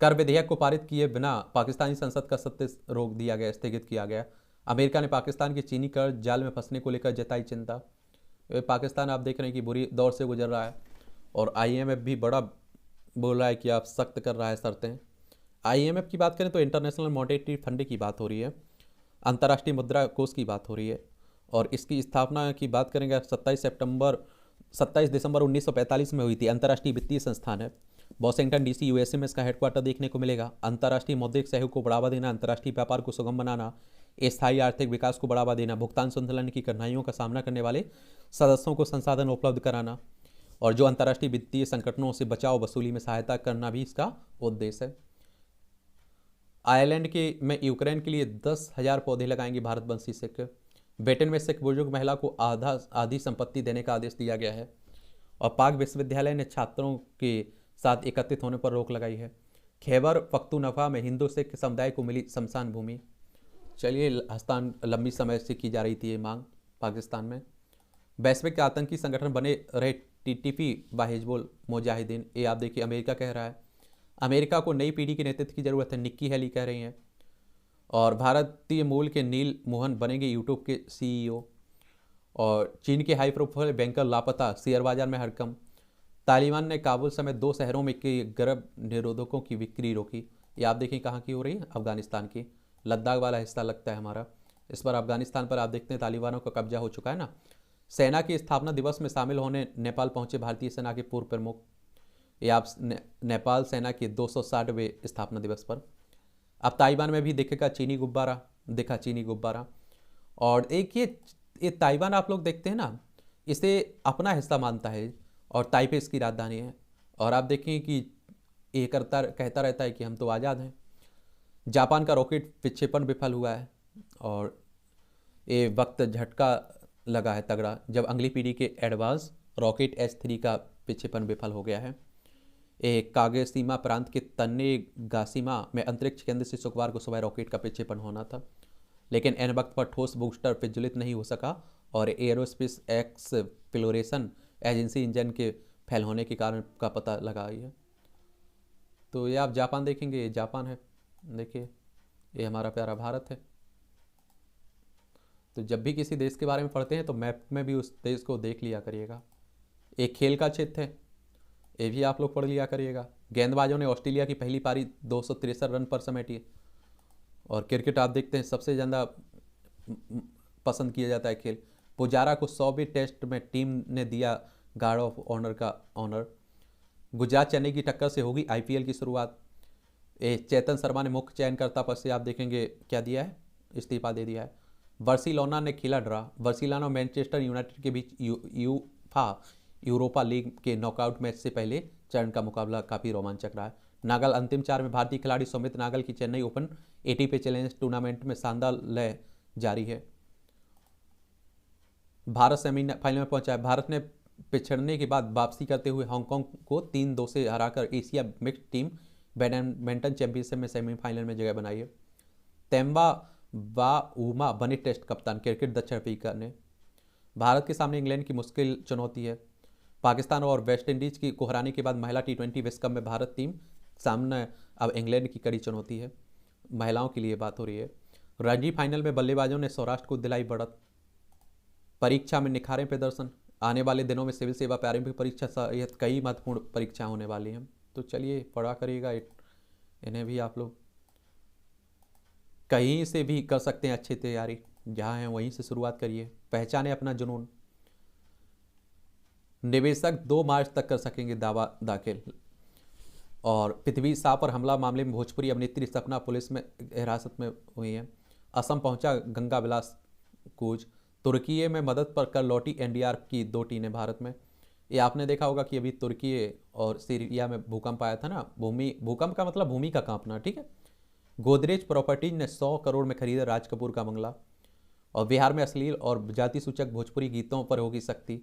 कर विधेयक को पारित किए बिना पाकिस्तानी संसद का सत्र रोक दिया गया, स्थगित किया गया। अमेरिका ने पाकिस्तान के चीनी कर जाल में फंसने को लेकर जताई चिंता। पाकिस्तान आप देख रहे हैं कि बुरी दौर से गुजर रहा है और IMF भी बड़ा बोल रहा है कि आप सख्त कर रहा है शर्तें। IMF की बात करें तो इंटरनेशनल मॉनेटरी फंड की बात हो रही है, अंतर्राष्ट्रीय मुद्रा कोष की बात हो रही है। और इसकी स्थापना की बात करेंगे 27 दिसंबर 1945 में हुई थी। अंतर्राष्ट्रीय वित्तीय संस्थान है, वॉशिंगटन DC USA में इसका हेडक्वार्टर देखने को मिलेगा। अंतर्राष्ट्रीय मौद्रिक सहयोग को बढ़ावा देना, अंतर्राष्ट्रीय व्यापार को सुगम बनाना, स्थायी आर्थिक विकास को बढ़ावा देना, भुगतान संतुलन की कठिनाइयों का सामना करने वाले सदस्यों को संसाधन उपलब्ध कराना और जो अंतर्राष्ट्रीय वित्तीय संकटों से बचाव वसूली में सहायता करना भी इसका उद्देश्य है। आयरलैंड के में यूक्रेन के लिए 10,000 पौधे लगाएंगे भारतवंशी सिख। ब्रिटेन में सिख बुजुर्ग महिला को आधी संपत्ति देने का आदेश दिया गया है। और पाक विश्वविद्यालय ने छात्रों के साथ एकत्रित होने पर रोक लगाई है। खैबर पख्तूनख्वा में हिंदू सिख समुदाय को मिली शमशान भूमि। चलिए, हस्तान लंबी समय से की जा रही थी ये मांग पाकिस्तान में। वैश्विक आतंकी संगठन बने रहे TTP व हिजबुल मुजाहिदीन, ये आप देखिए अमेरिका कह रहा है। अमेरिका को नई पीढ़ी के नेतृत्व की जरूरत है, निक्की हेली कह रही हैं। और भारतीय मूल के नील मोहन बनेंगे यूट्यूब के CEO। और चीन के हाई प्रोफाइल बैंकर लापता, शेयर बाजार में हड़कंप। तालिबान ने काबुल समेत 2 शहरों में के गर्भ निरोधकों की बिक्री रोकी। ये आप देखें कहाँ की हो रही है, अफगानिस्तान की। लद्दाख वाला हिस्सा लगता है हमारा। इस पर अफगानिस्तान पर आप देखते हैं तालिबानों का कब्जा हो चुका है ना। सेना की स्थापना दिवस में शामिल होने नेपाल पहुंचे भारतीय सेना के पूर्व प्रमुख। ये आप नेपाल सेना के 260वें स्थापना दिवस पर। अब ताइवान में भी दिखेगा चीनी गुब्बारा, दिखा चीनी गुब्बारा। और एक ये ताइवान आप लोग देखते हैं ना, इसे अपना हिस्सा मानता है और ताइपे इसकी राजधानी है। और आप देखें कि ये कहता रहता है कि हम तो आज़ाद हैं। जापान का रॉकेट विक्षेपण विफल हुआ है और ये वक्त झटका लगा है तगड़ा, जब अगली पीढ़ी के एडवांस रॉकेट S3 का विक्षेपण विफल हो गया है। एक कागेसीमा प्रांत के तन्नेगासीमा में अंतरिक्ष केंद्र से शुक्रवार को सुबह रॉकेट का विक्षेपण होना था, लेकिन एन वक्त पर ठोस बूस्टर प्रज्वलित नहीं हो सका और एरोस्पेस एक्सप्लोरेशन एजेंसी इंजन के फेल होने के कारण का पता लगाई है। तो ये आप जापान देखेंगे, ये जापान है, देखिए ये हमारा प्यारा भारत है। तो जब भी किसी देश के बारे में पढ़ते हैं तो मैप में भी उस देश को देख लिया करिएगा। एक खेल का क्षेत्र है, ये भी आप लोग पढ़ लिया करिएगा। गेंदबाजों ने ऑस्ट्रेलिया की पहली पारी 263 रन पर समेटी है। और क्रिकेट आप देखते हैं सबसे ज़्यादा पसंद किया जाता है खेल। पुजारा को 100वीं टेस्ट में टीम ने दिया गार्ड ऑफ ऑनर का ऑनर। गुजरात चेन्नई की टक्कर से होगी आईपीएल की शुरुआत। चेतन शर्मा ने मुख्य चयनकर्ता पद से आप देखेंगे क्या दिया है, इस्तीफा दे दिया है। बार्सिलोना ने खेला ड्रा। बार्सिलोना और मैनचेस्टर यूनाइटेड के बीच यूरोपा लीग के नॉकआउट मैच से पहले चरण का मुकाबला काफ़ी रोमांचक रहा है। नागल अंतिम 4 में भारतीय खिलाड़ी सुमित नागल की Chennai open ATP challenge tournament में शानदार लय जारी है। भारत सेमीफाइनल में पहुंचा है। भारत ने पिछड़ने के बाद वापसी करते हुए हांगकांग को 3-2 से हराकर Asia mixed team badminton championship में सेमीफाइनल में जगह बनाई है। तेम्बा बाउमा बने टेस्ट कप्तान। क्रिकेट दक्षिण अफ्रीका ने भारत के सामने इंग्लैंड की मुश्किल चुनौती है। पाकिस्तान और वेस्टइंडीज की को हराने के बाद महिला T20 विश्व कप में भारत टीम सामने अब इंग्लैंड की कड़ी चुनौती है। महिलाओं के लिए बात हो रही है। रणजी फाइनल में बल्लेबाजों ने सौराष्ट्र को दिलाई बढ़त। परीक्षा में निखारें प्रदर्शन। आने वाले दिनों में सिविल सेवा प्रारंभिक परीक्षा सहित कई महत्वपूर्ण परीक्षा होने वाली हैं, तो चलिए पढ़ा करिएगा। इन्हें भी आप लोग कहीं से भी कर सकते हैं अच्छी तैयारी, जहाँ हैं वहीं से शुरुआत करिए। पहचाने अपना जुनून। निवेशक 2 मार्च तक कर सकेंगे दावा दाखिल। और पृथ्वी शाह पर हमला मामले में भोजपुरी अभिनेत्री सपना पुलिस में हिरासत में हुई है। असम पहुंचा गंगा विलास कूच। तुर्की में मदद पर कर लौटी एनडीआरएफ की 2 टीमें भारत में। ये आपने देखा होगा कि अभी तुर्की और सीरिया में भूकंप आया था ना। भूकंप का मतलब भूमि का कांपना, ठीक है। गोदरेज प्रॉपर्टीज ने 100 करोड़ में खरीदा राज कपूर का बंगला। और बिहार में अश्लील और जाति सूचक भोजपुरी गीतों पर होगी सख्ती।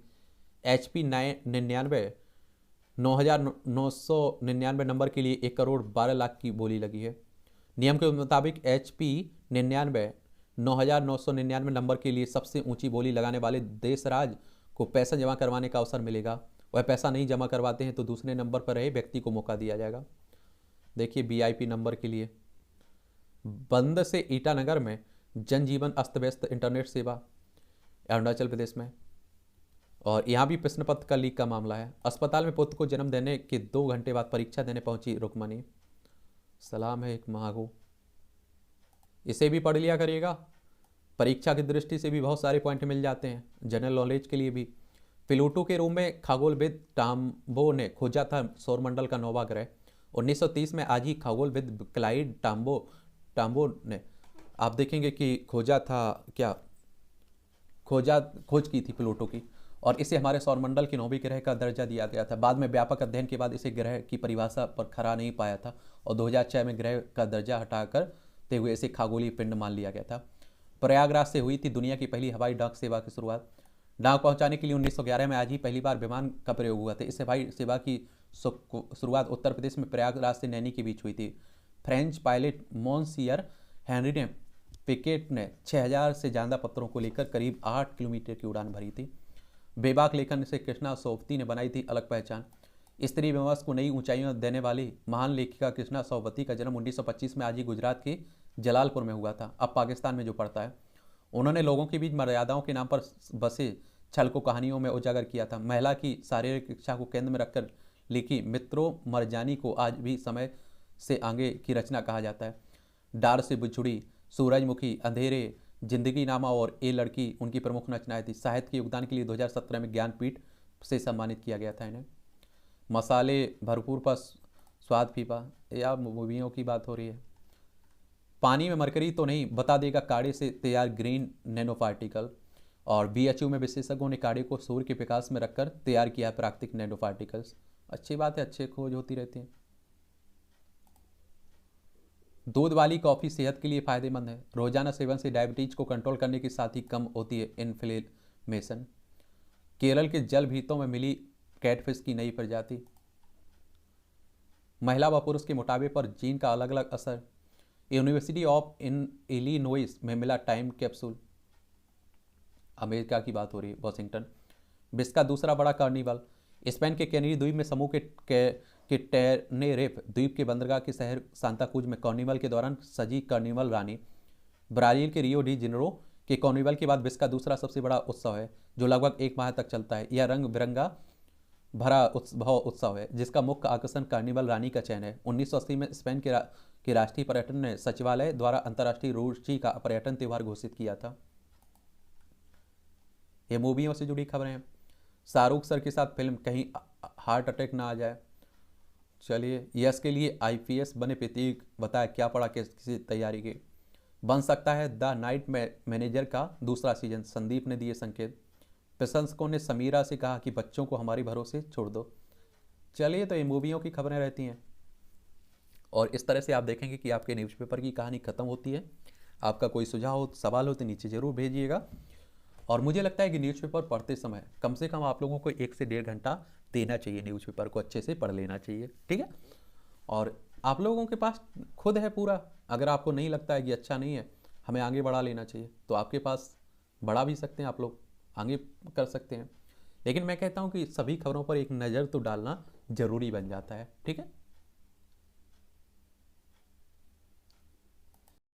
HP 9,999 नंबर के लिए 1 करोड़ 12 लाख की बोली लगी है। नियम के मुताबिक HP 9,999 नंबर के लिए सबसे ऊंची बोली लगाने वाले देशराज को पैसा जमा करवाने का अवसर मिलेगा। वह पैसा नहीं जमा करवाते हैं तो दूसरे नंबर पर रहे व्यक्ति को मौका दिया जाएगा। देखिए VIP नंबर के लिए बंद से ईटानगर में जनजीवन अस्त व्यस्त। इंटरनेट सेवा अरुणाचल प्रदेश में। और यहाँ भी प्रश्न पत्र का लीक का मामला है। अस्पताल में पुत्र को जन्म देने के 2 घंटे बाद परीक्षा देने पहुंची रुक्मणी। सलाम है एक महागो। इसे भी पढ़ लिया करिएगा। परीक्षा की दृष्टि से भी बहुत सारे पॉइंट मिल जाते हैं, जनरल नॉलेज के लिए भी। प्लूटो के रूम में खगोलविद टाम्बो ने खोजा था सौरमंडल का 9वां ग्रह। 1930 में आज ही खगोलविद क्लाइड टाम्बो ने आप देखेंगे कि खोजा था क्या, खोज की थी प्लूटो की। और इसे हमारे सौरमंडल के 9वें ग्रह का दर्जा दिया गया था। बाद में व्यापक अध्ययन के बाद इसे ग्रह की परिभाषा पर खरा नहीं पाया था और 2006 में ग्रह का दर्जा हटाकर ते हुए इसे खगोलीय पिंड मान लिया गया था। प्रयागराज से हुई थी दुनिया की पहली हवाई डाक सेवा की शुरुआत। डाक पहुंचाने के लिए 1911 में आज ही पहली बार विमान का प्रयोग हुआ था। इस हवाई सेवा की शुरुआत उत्तर प्रदेश में प्रयागराज से नैनी के बीच हुई थी। फ्रेंच पायलट मोनसियर हेनरी ने पिकेट ने 6000 से ज़्यादा पत्थरों को लेकर करीब 8 किलोमीटर की उड़ान भरी थी। बेबाक लेखन से कृष्णा सोवती ने बनाई थी अलग पहचान। स्त्री विमर्श को नई ऊंचाइयों देने वाली महान लेखिका कृष्णा सोवती का जन्म 1925 में आज ही गुजरात के जलालपुर में हुआ था, अब पाकिस्तान में जो पड़ता है। उन्होंने लोगों के बीच मर्यादाओं के नाम पर बसे छल को कहानियों में उजागर किया था। महिला की शारीरिक इच्छा को केंद्र में रखकर लिखी मित्रों मरजानी को आज भी समय से आगे की रचना कहा जाता है। डार से बिछुड़ी, सूरजमुखी, अंधेरे, जिंदगी नामा और ए लड़की उनकी प्रमुख रचनाएं थी। साहित्य के योगदान के लिए 2017 में ज्ञानपीठ से सम्मानित किया गया था इन्हें। मसाले भरपूर पर स्वाद फीका, या मूवियों की बात हो रही है। पानी में मरकरी तो नहीं, बता देगा काढ़े से तैयार ग्रीन नैनो पार्टिकल। और BHU में विशेषज्ञों ने काढ़े को सूर्य के प्रकाश में रखकर तैयार किया प्राकृतिक नैनो पार्टिकल्स। अच्छी बात है, अच्छी खोज होती रहती है। दूध वाली कॉफ़ी सेहत के लिए फायदेमंद है। रोजाना सेवन से डायबिटीज को कंट्रोल करने के साथ ही कम होती है इन्फ्लेमेशन। केरल के जल भीतों में मिली कैटफिश की नई प्रजाति। महिला व पुरुष के मोटापे पर जीन का अलग अलग असर। यूनिवर्सिटी ऑफ इलिनोइस में मिला टाइम कैप्सूल। अमेरिका की बात हो रही है, वॉशिंगटन। विश्व का दूसरा बड़ा कार्निवल। स्पेन के कैनरी द्वीप में समूह के टेनेरिफ द्वीप के बंदरगाह के शहर सांता क्रूज में कार्निवल के दौरान सजी कार्निवल रानी। ब्राजील के रियो डी जेनेरो कि कार्निवल के बाद विश्व का दूसरा सबसे बड़ा उत्सव है जो लगभग 1 माह तक चलता है। यह रंग बिरंगा भरा उत्सव है जिसका मुख्य आकर्षण कार्निवल रानी का चयन है। 1980 में स्पेन के राष्ट्रीय पर्यटन ने सचिवालय द्वारा अंतर्राष्ट्रीय रुचि का पर्यटन त्यौहार घोषित किया था। ये मूवियों से जुड़ी खबरें हैं। शाहरुख सर के साथ फिल्म कहीं हार्ट अटैक ना आ जाए। चलिए, यश के लिए आईपीएस बने प्रतीक, बताया क्या पढ़ा किसी तैयारी की। बन सकता है द नाइट मैनेजर का दूसरा सीजन, संदीप ने दिए संकेत। प्रशंसकों ने समीरा से कहा कि बच्चों को हमारे भरोसे छोड़ दो। चलिए, तो ये मूवियों की खबरें रहती हैं और इस तरह से आप देखेंगे कि आपके न्यूज़पेपर की कहानी खत्म होती है। आपका कोई सुझाव हो, सवाल हो तो नीचे ज़रूर भेजिएगा। और मुझे लगता है कि न्यूज़पेपर पढ़ते समय कम से कम आप लोगों को 1 से 1.5 घंटा देना चाहिए, न्यूज़पेपर को अच्छे से पढ़ लेना चाहिए, ठीक है। और आप लोगों के पास खुद है पूरा, अगर आपको नहीं लगता है कि अच्छा नहीं है, हमें आगे बढ़ा लेना चाहिए, तो आपके पास बढ़ा भी सकते हैं, आप लोग आगे कर सकते हैं। लेकिन मैं कहता हूँ कि सभी खबरों पर एक नज़र तो डालना ज़रूरी बन जाता है, ठीक है।